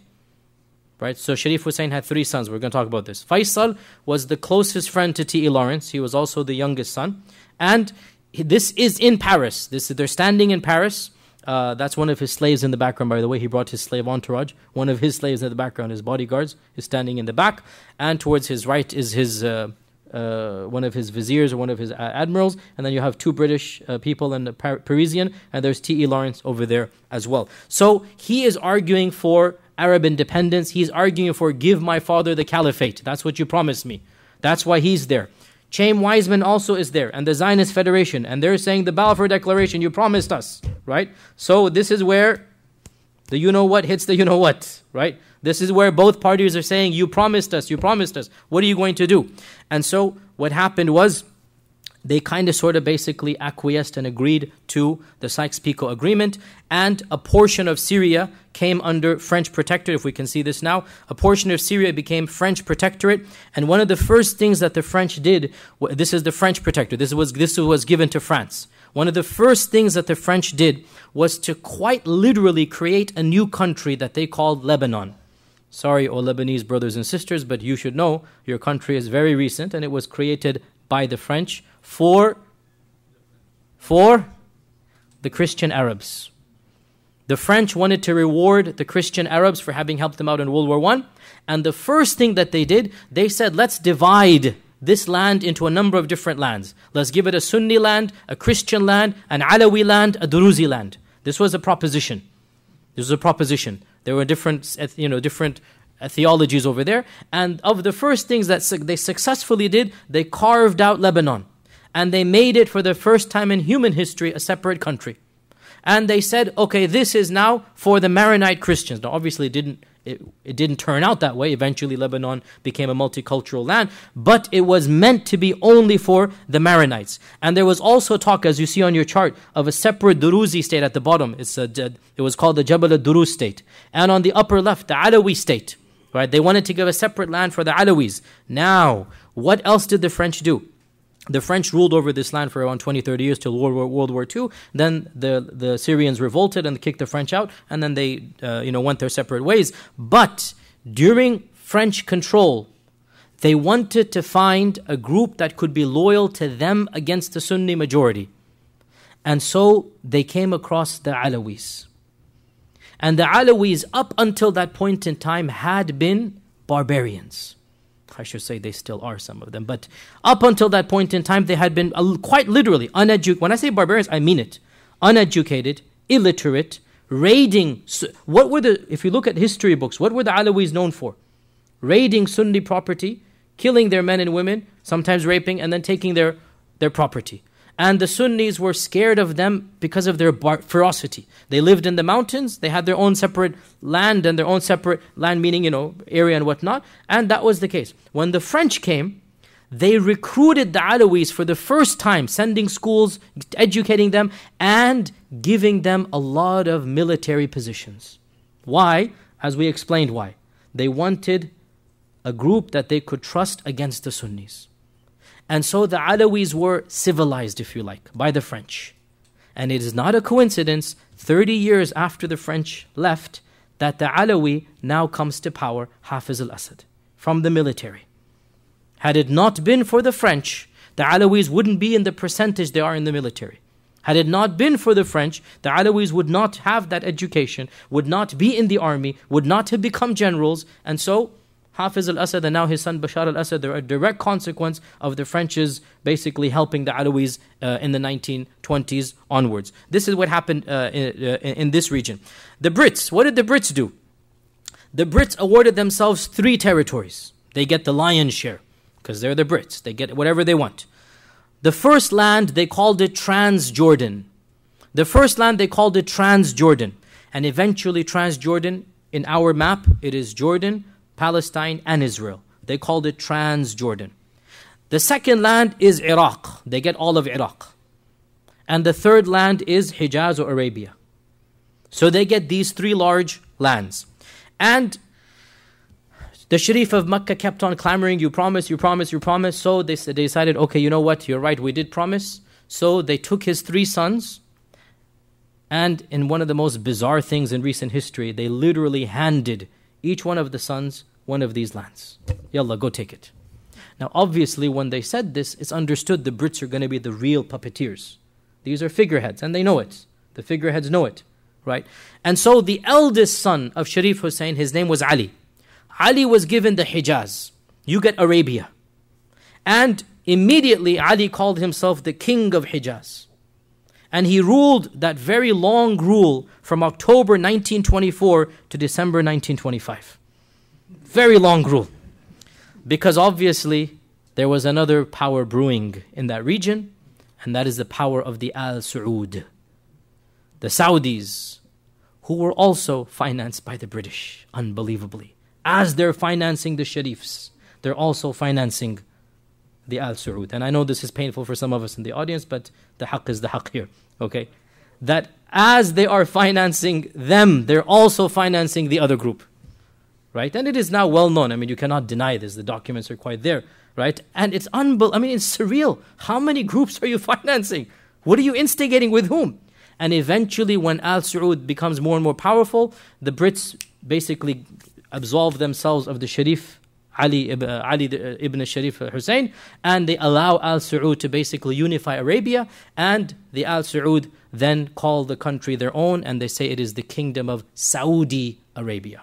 Speaker 1: Right? So Sharif Hussein had 3 sons. We're going to talk about this. Faisal was the closest friend to T.E. Lawrence. He was also the youngest son. And this is in Paris. They're standing in Paris. That's one of his slaves in the background, by the way. He brought his slave entourage. One of his slaves in the background, his bodyguards, is standing in the back. And towards his right is his one of his viziers or one of his admirals. And then you have 2 British people and a Parisian. And there's T.E. Lawrence over there as well. So he is arguing for Arab independence. He's arguing for give my father the caliphate. That's what you promised me. That's why he's there. Chaim Weizmann also is there, and the Zionist Federation, and they're saying the Balfour Declaration, you promised us, right? So this is where the you-know-what hits the you-know-what, right? This is where both parties are saying, you promised us, what are you going to do? And so what happened was, they kind of sort of basically acquiesced and agreed to the Sykes-Picot Agreement, and a portion of Syria came under French protectorate. If we can see this now, a portion of Syria became French protectorate, and one of the first things that the French did, this is the French protectorate, this was given to France. one of the first things that the French did was to quite literally create a new country that they called Lebanon. Sorry, all Lebanese brothers and sisters, but you should know your country is very recent and it was created by the French for the Christian Arabs. The French wanted to reward the Christian Arabs for having helped them out in World War I. And the first thing that they did, they said, let's divide this land into a number of different lands. Let's give it a Sunni land, a Christian land, an Alawi land, a Druzi land. This was a proposition. There were different theologies over there. And of the first things that they successfully did, they carved out Lebanon. And they made it for the first time in human history a separate country. And they said, okay, this is now for the Maronite Christians. Now obviously it didn't turn out that way. Eventually Lebanon became a multicultural land. But it was meant to be only for the Maronites. And there was also talk, as you see on your chart, of a separate Druzi state at the bottom. It was called the Jabal al-Duruz state. And on the upper left, the Alawi state. Right? They wanted to give a separate land for the Alawis. Now, what else did the French do? The French ruled over this land for around 20, 30 years till World War II. Then the Syrians revolted and kicked the French out. And then they went their separate ways. But during French control, they wanted to find a group that could be loyal to them against the Sunni majority. And so they came across the Alawis. And the Alawis, up until that point in time, had been barbarians. I should say they still are, some of them. But up until that point in time, they had been quite literally uneducated. When I say barbarians, I mean it. Uneducated, illiterate, raiding. If you look at history books, what were the Alawis known for? Raiding Sunni property, killing their men and women, sometimes raping, and then taking their property. And the Sunnis were scared of them because of their ferocity. They lived in the mountains, they had their own separate land and their own separate land, meaning, area and whatnot. And that was the case. When the French came, they recruited the Alawis for the first time, sending schools, educating them, and giving them a lot of military positions. Why? As we explained why. They wanted a group that they could trust against the Sunnis. And so the Alawis were civilized, if you like, by the French. And it is not a coincidence, 30 years after the French left, that the Alawi now comes to power, Hafiz al-Assad, from the military. Had it not been for the French, the Alawis wouldn't be in the percentage they are in the military. Had it not been for the French, the Alawis would not have that education, would not be in the army, would not have become generals, and so Hafiz al-Assad and now his son Bashar al-Assad, they're a direct consequence of the French's basically helping the Alawis in the 1920s onwards. This is what happened in this region. The Brits, what did the Brits do? The Brits awarded themselves 3 territories. They get the lion's share because they're the Brits. They get whatever they want. The first land, they called it Transjordan. And eventually Transjordan, in our map, it is Jordan, Palestine and Israel. They called it Transjordan. The second land is Iraq. They get all of Iraq. And the third land is Hijaz or Arabia. So they get these 3 large lands. And the Sharif of Mecca kept on clamoring, you promise. So they decided, okay, you know what, you're right, we did promise. So they took his 3 sons. And in one of the most bizarre things in recent history, they literally handed each one of the sons one of these lands. Yalla, go take it. Now obviously when they said this, it's understood the Brits are going to be the real puppeteers. These are figureheads and they know it. The figureheads know it, right? And so the eldest son of Sharif Hussein, his name was Ali. Ali was given the Hijaz. You get Arabia. And immediately Ali called himself the king of Hijaz. And he ruled that very long rule from October 1924 to December 1925. Very long rule. Because obviously there was another power brewing in that region, and that is the power of the Al Saud, the Saudis, who were also financed by the British, unbelievably. As they're financing the Sharifs, they're also financing the Al Saud. And I know this is painful for some of us in the audience, but the haqq is the haqq here, okay? That as they are financing them, they're also financing the other group, right? And it is now well known. I mean, you cannot deny this. The documents are quite there, right? And it's it's surreal. How many groups are you financing, What are you instigating with whom? And eventually when Al Saud becomes more and more powerful, the Brits basically absolve themselves of the Sharif, Ali ibn Sharif Hussein, and they allow Al Saud to basically unify Arabia, and the Al Saud then call the country their own, and they say it is the Kingdom of Saudi Arabia.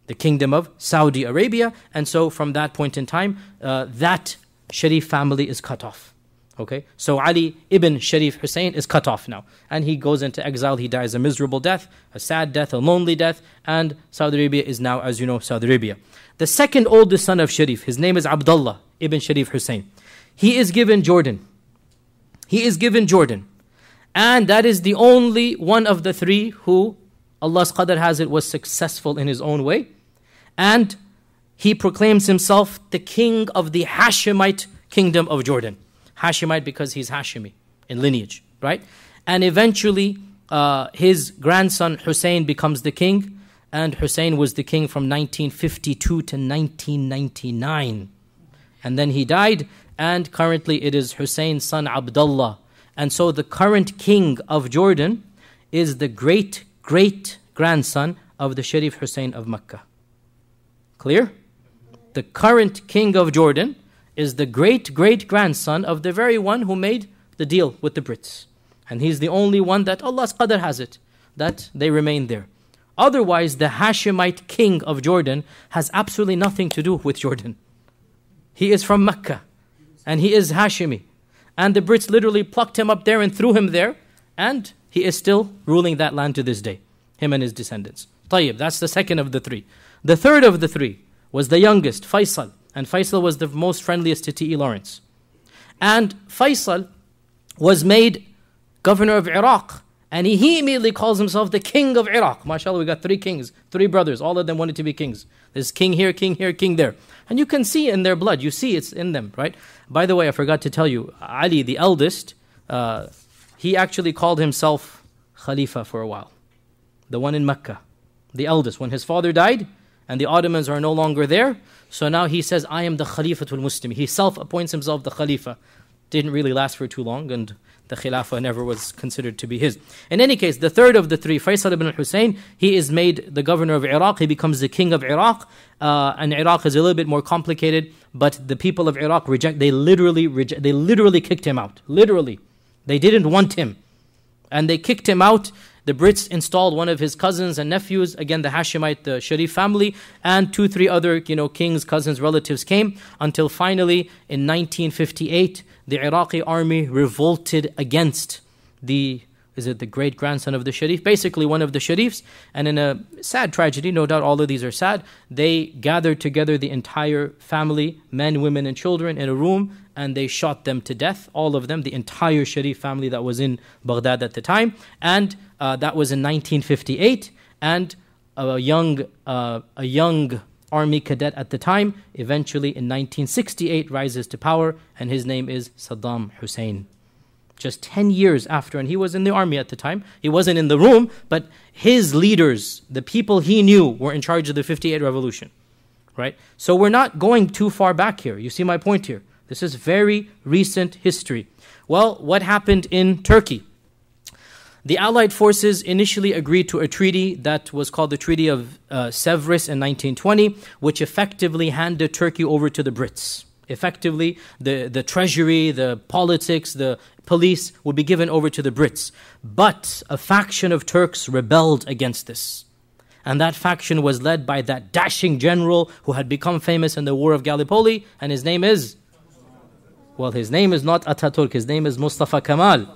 Speaker 1: The Kingdom of Saudi Arabia, and so from that point in time, that Sharif family is cut off. Okay, so Ali ibn Sharif Hussein is cut off now, and he goes into exile. He dies a miserable death, a sad death, a lonely death, and Saudi Arabia is now, as you know, Saudi Arabia. The second oldest son of Sharif, his name is Abdullah ibn Sharif Hussein. He is given Jordan. He is given Jordan, and that is the only one of the three who, Allah's qadr has it, was successful in his own way, and he proclaims himself the king of the Hashemite kingdom of Jordan. Hashemite because he's Hashemi in lineage, right? And eventually his grandson Hussein becomes the king, and Hussein was the king from 1952 to 1999. And then he died, and currently it is Hussein's son Abdullah. And so the current king of Jordan is the great-great-grandson of the Sharif Hussein of Mecca. Clear? The current king of Jordan is the great-great-grandson of the very one who made the deal with the Brits. And he's the only one that Allah's qadr has it, that they remain there. Otherwise, the Hashemite king of Jordan has absolutely nothing to do with Jordan. He is from Mecca, and he is Hashemi. And the Brits literally plucked him up there and threw him there, and he is still ruling that land to this day, him and his descendants. Tayyib, that's the second of the three. The third of the three was the youngest, Faisal. And Faisal was the most friendliest to T.E. Lawrence. And Faisal was made governor of Iraq. And he immediately calls himself the king of Iraq. MashaAllah, we got three kings, three brothers. All of them wanted to be kings. There's king here, king here, king there. And you can see in their blood. You see it's in them, right? By the way, I forgot to tell you, Ali, the eldest, he actually called himself Khalifa for a while. The one in Mecca. The eldest. When his father died, and the Ottomans are no longer there, so now he says, I am the Khalifatul Muslim. He self-appoints himself the Khalifa. Didn't really last for too long, and the Khilafah never was considered to be his. In any case, the third of the three, Faisal ibn Hussein, he is made the governor of Iraq. He becomes the king of Iraq. And Iraq is a little bit more complicated, but the people of Iraq they literally kicked him out. Literally. They didn't want him. And they kicked him out. The Brits installed one of his cousins and nephews, again the Hashemite, the Sharif family, and 2-3 other kings, cousins, relatives came, until finally in 1958 the Iraqi army revolted against the great-grandson of the Sharif, basically one of the Sharifs, and in a sad tragedy, no doubt all of these are sad, they gathered together the entire family, men, women and children in a room, and they shot them to death, all of them, the entire Sharif family that was in Baghdad at the time, and that was in 1958, and a young army cadet at the time, eventually in 1968 rises to power, and his name is Saddam Hussein. Just 10 years after, and he was in the army at the time. He wasn't in the room, but his leaders, the people he knew, were in charge of the 58 revolution. Right? So we're not going too far back here. You see my point here. This is very recent history. Well, what happened in Turkey? The Allied forces initially agreed to a treaty that was called the Treaty of Sevres in 1920, which effectively handed Turkey over to the Brits. Effectively, the treasury, the politics, the police would be given over to the Brits. But a faction of Turks rebelled against this. And that faction was led by that dashing general who had become famous in the War of Gallipoli, and his name is? Well, his name is not Ataturk, his name is Mustafa Kemal.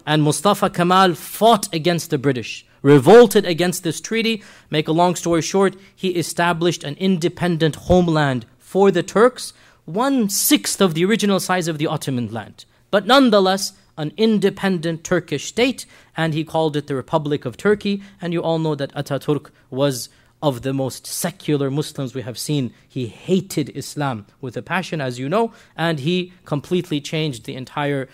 Speaker 1: And Mustafa Kemal fought against the British, revolted against this treaty. Make a long story short, he established an independent homeland for the Turks, 1/6 of the original size of the Ottoman land. But nonetheless, an independent Turkish state, and he called it the Republic of Turkey. And you all know that Ataturk was of the most secular Muslims we have seen. He hated Islam with a passion, as you know, and he completely changed the entire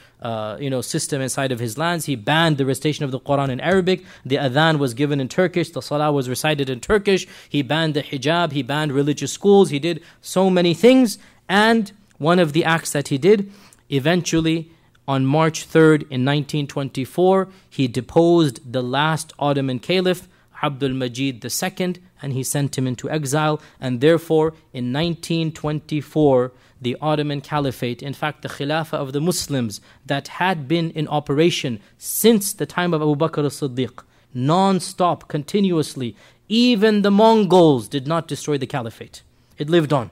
Speaker 1: system inside of his lands. He banned the recitation of the Quran in Arabic. The adhan was given in Turkish. The salah was recited in Turkish. He banned the hijab. He banned religious schools. He did so many things. And one of the acts that he did, eventually on March 3rd in 1924, he deposed the last Ottoman Caliph, Abdul Majid II, and he sent him into exile. And therefore, in 1924, the Ottoman Caliphate, in fact the Khilafah of the Muslims that had been in operation since the time of Abu Bakr as-Siddiq, non-stop, continuously, even the Mongols did not destroy the Caliphate. It lived on.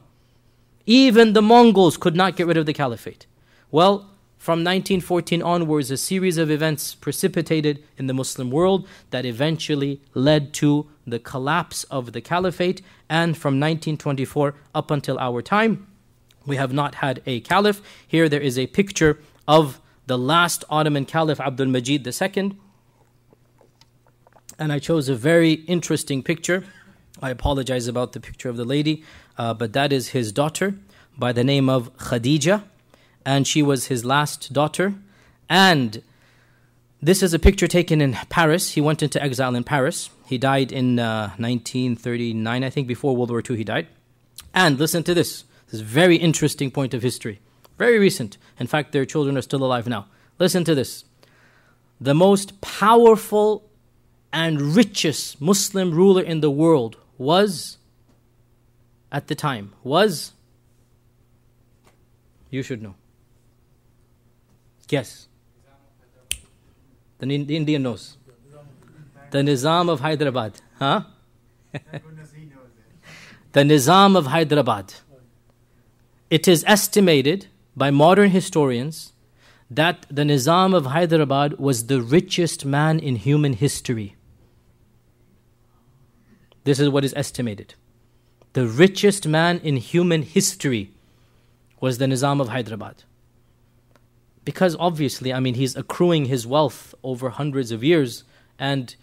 Speaker 1: Even the Mongols could not get rid of the Caliphate. Well, from 1914 onwards, a series of events precipitated in the Muslim world that eventually led to the collapse of the Caliphate. And from 1924 up until our time, we have not had a caliph. Here there is a picture of the last Ottoman Caliph, Abdul Majid II. And I chose a very interesting picture. I apologize about the picture of the lady, but that is his daughter by the name of Khadija. And she was his last daughter. And this is a picture taken in Paris. He went into exile in Paris. He died in 1939, I think, before World War II he died. And listen to this. This is a very interesting point of history. Very recent. In fact, their children are still alive now. Listen to this. The most powerful and richest Muslim ruler in the world was, at the time, was, you should know. Guess. The Indian knows. The Nizam of Hyderabad. Huh? The Nizam of Hyderabad. It is estimated by modern historians that the Nizam of Hyderabad was the richest man in human history. This is what is estimated. The richest man in human history was the Nizam of Hyderabad. Because obviously, I mean, he's accruing his wealth over hundreds of years, and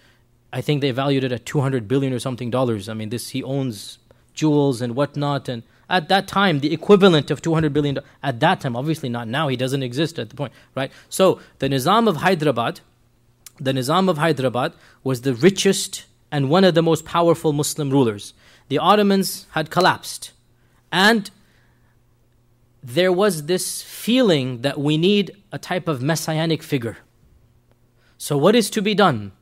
Speaker 1: I think they valued it at $200 billion or something dollars. I mean, he owns jewels and whatnot, and at that time, the equivalent of $200 billion, at that time, obviously not now, he doesn't exist at the point, right? So, the Nizam of Hyderabad was the richest and one of the most powerful Muslim rulers. The Ottomans had collapsed, and there was this feeling that we need a type of messianic figure. So what is to be done?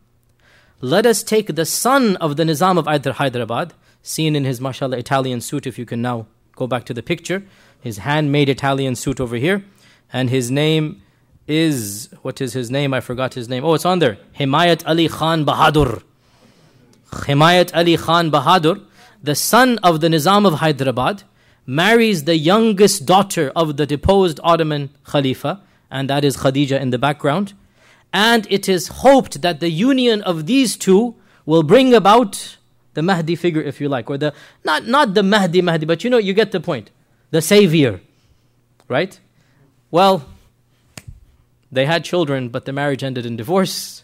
Speaker 1: Let us take the son of the Nizam of Hyderabad, seen in his, mashallah, Italian suit, if you can now go back to the picture, his handmade Italian suit over here, and his name is, what is his name? I forgot his name. Oh, it's on there. Himayat Ali Khan Bahadur. Himayat Ali Khan Bahadur, the son of the Nizam of Hyderabad, marries the youngest daughter of the deposed Ottoman Khalifa, and that is Khadija in the background. And it is hoped that the union of these two will bring about the Mahdi figure, if you like, or the not the Mahdi, but you get the point. The savior, right? Well, they had children, but the marriage ended in divorce,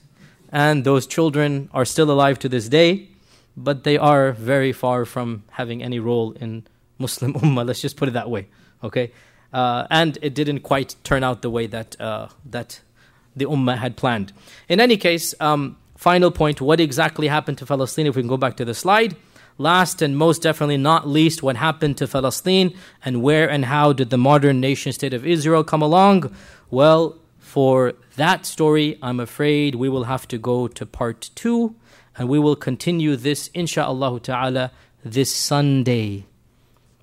Speaker 1: and those children are still alive to this day, but they are very far from having any role in Muslim Ummah. Let's just put it that way, okay? And it didn't quite turn out the way that the Ummah had planned. In any case, final point, what exactly happened to Palestine? If we can go back to the slide. Last and most definitely not least, what happened to Palestine, and where and how did the modern nation state of Israel come along? Well, for that story, I'm afraid we will have to go to part 2, and we will continue this, insha'Allah ta'ala, this Sunday.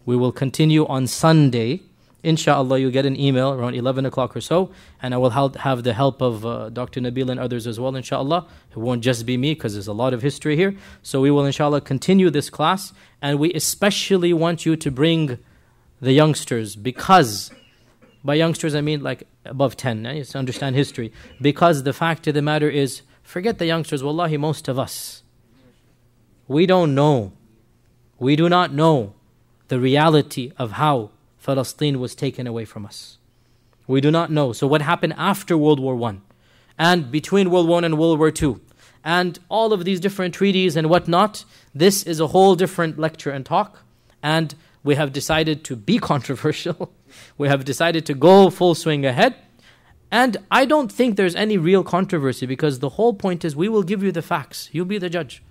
Speaker 1: We will continue on Sunday. Inshallah, you'll get an email around 11 o'clock or so, and I will have the help of Dr. Nabil and others as well, inshallah. It won't just be me, because there's a lot of history here. So we will, inshallah, continue this class, and we especially want you to bring the youngsters, because, by youngsters I mean like above 10, to understand history. Because the fact of the matter is, forget the youngsters, wallahi, most of us, we don't know. We do not know the reality of how Palestine was taken away from us. We do not know. So what happened after World War I and between World War I and World War II and all of these different treaties and whatnot, this is a whole different lecture and talk, and we have decided to be controversial. We have decided to go full swing ahead, and I don't think there's any real controversy, because the whole point is we will give you the facts. You'll be the judge.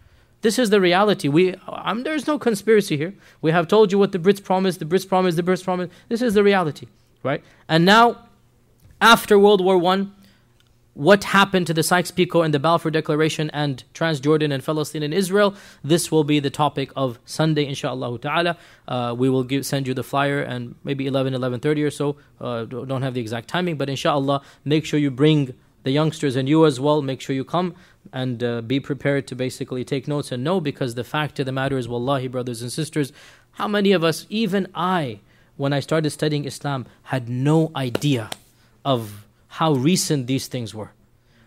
Speaker 1: This is the reality. There's no conspiracy here. We have told you what the Brits promised, the Brits promised. This is the reality, right? And now, After World War I, what happened to the Sykes-Picot and the Balfour Declaration and Transjordan and Palestine and Israel? This will be the topic of Sunday, inshaAllah ta'ala. We will send you the flyer, and maybe 11:30 or so. Don't have the exact timing, but inshaAllah, make sure you bring the youngsters and you as well. Make sure you come and be prepared to basically take notes and know, because the fact of the matter is, wallahi, brothers and sisters, how many of us, even I, when I started studying Islam, had no idea of how recent these things were.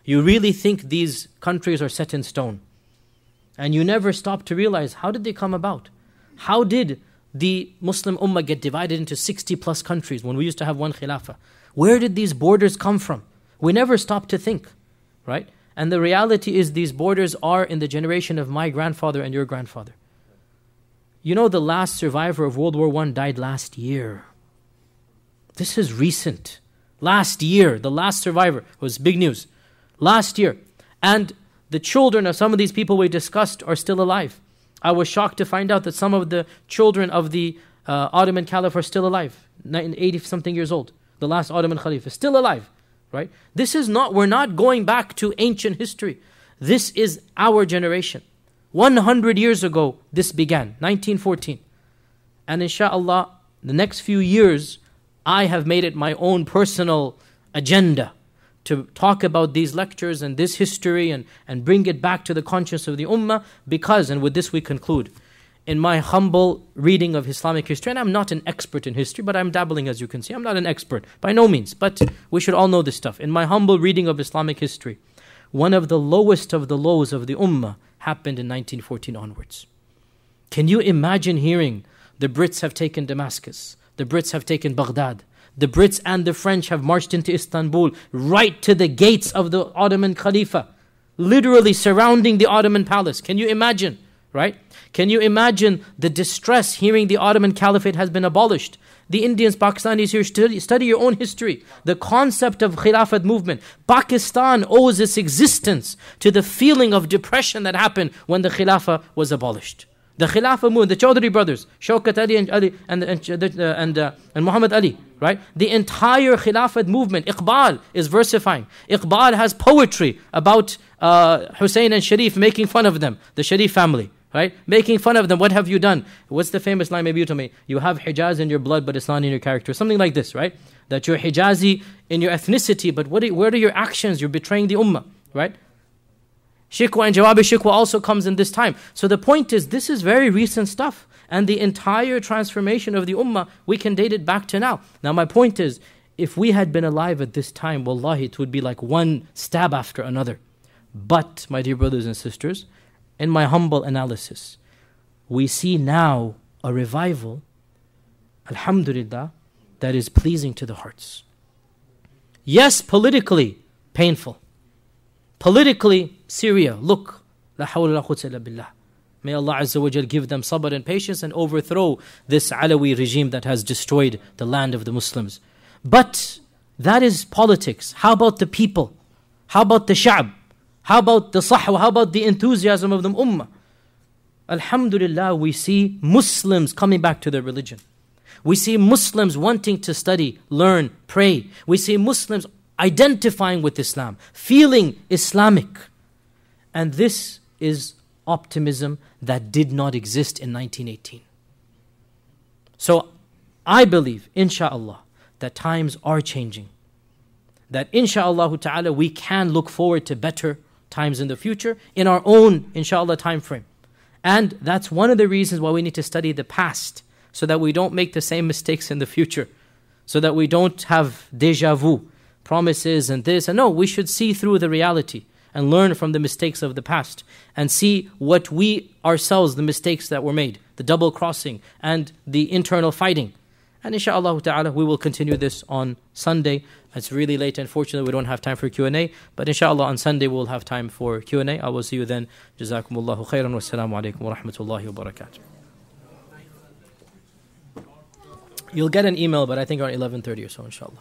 Speaker 1: You really think these countries are set in stone. And you never stop to realize, how did they come about? How did the Muslim Ummah get divided into 60 plus countries when we used to have one Khilafah? Where did these borders come from? We never stop to think, right? And the reality is, these borders are in the generation of my grandfather and your grandfather. You know, the last survivor of World War I died last year. This is recent. Last year, the last survivor was big news. Last year. And the children of some of these people we discussed are still alive. I was shocked to find out that some of the children of the Ottoman Caliph are still alive. 80-something years old. The last Ottoman Caliph is still alive. Right? This is not, we're not going back to ancient history. This is our generation. 100 years ago, this began, 1914. And inshallah, the next few years, I have made it my own personal agenda to talk about these lectures and this history and bring it back to the conscience of the Ummah, because, and with this we conclude, in my humble reading of Islamic history, and I'm not an expert in history, but I'm dabbling, as you can see. I'm not an expert, by no means, but we should all know this stuff. In my humble reading of Islamic history, one of the lowest of the lows of the Ummah happened in 1914 onwards. Can you imagine hearing the Brits have taken Damascus, the Brits have taken Baghdad, the Brits and the French have marched into Istanbul, right to the gates of the Ottoman Khalifa, literally surrounding the Ottoman palace? Can you imagine, right? Can you imagine the distress hearing the Ottoman Caliphate has been abolished? The Indians, Pakistanis here, study your own history. The concept of Khilafat movement. Pakistan owes its existence to the feeling of depression that happened when the Khilafah was abolished. The Khilafah movement, the Chaudhry brothers, Shaukat Ali and Muhammad Ali, right? The entire Khilafat movement, Iqbal is versifying. Iqbal has poetry about Hussein and Sharif, making fun of them, the Sharif family, right? Making fun of them. What have you done? What's the famous line? Maybe you tell me. You have Hijaz in your blood, but it's not in your character. Something like this, right? That you're Hijazi in your ethnicity, but where are your actions? You're betraying the Ummah, right? Shikwa and Jawabi Shikwa also comes in this time. So the point is, this is very recent stuff. And the entire transformation of the Ummah, we can date it back to now. Now my point is, if we had been alive at this time, wallahi, it would be like one stab after another. But, my dear brothers and sisters, in my humble analysis, we see now a revival, alhamdulillah, that is pleasing to the hearts. Yes, politically painful. Politically, Syria, look, la hawla la quwwata illa billah. May Allah Azza wa Jal give them sabr and patience and overthrow this Alawi regime that has destroyed the land of the Muslims. But that is politics. How about the people? How about the sha'b? How about the sahwa? How about the enthusiasm of the ummah? Alhamdulillah, we see Muslims coming back to their religion. We see Muslims wanting to study, learn, pray. We see Muslims identifying with Islam, feeling Islamic. And this is optimism that did not exist in 1918. So I believe, insha'Allah, that times are changing. That insha'Allah ta'ala we can look forward to better times in the future in our own, insha'Allah, time frame. And that's one of the reasons why we need to study the past, so that we don't make the same mistakes in the future, so that we don't have déjà vu, promises and this. And no, we should see through the reality and learn from the mistakes of the past and see what we ourselves, the mistakes that were made, the double crossing and the internal fighting. And inshaAllah ta'ala, we will continue this on Sunday. It's really late, unfortunately we don't have time for Q&A, but inshaAllah on Sunday we'll have time for Q&A. I will see you then. Jazakumullahu khairan wa assalamu alaikum wa rahmatullahi wa barakatuh. You'll get an email, but I think around 11:30 or so, inshaAllah.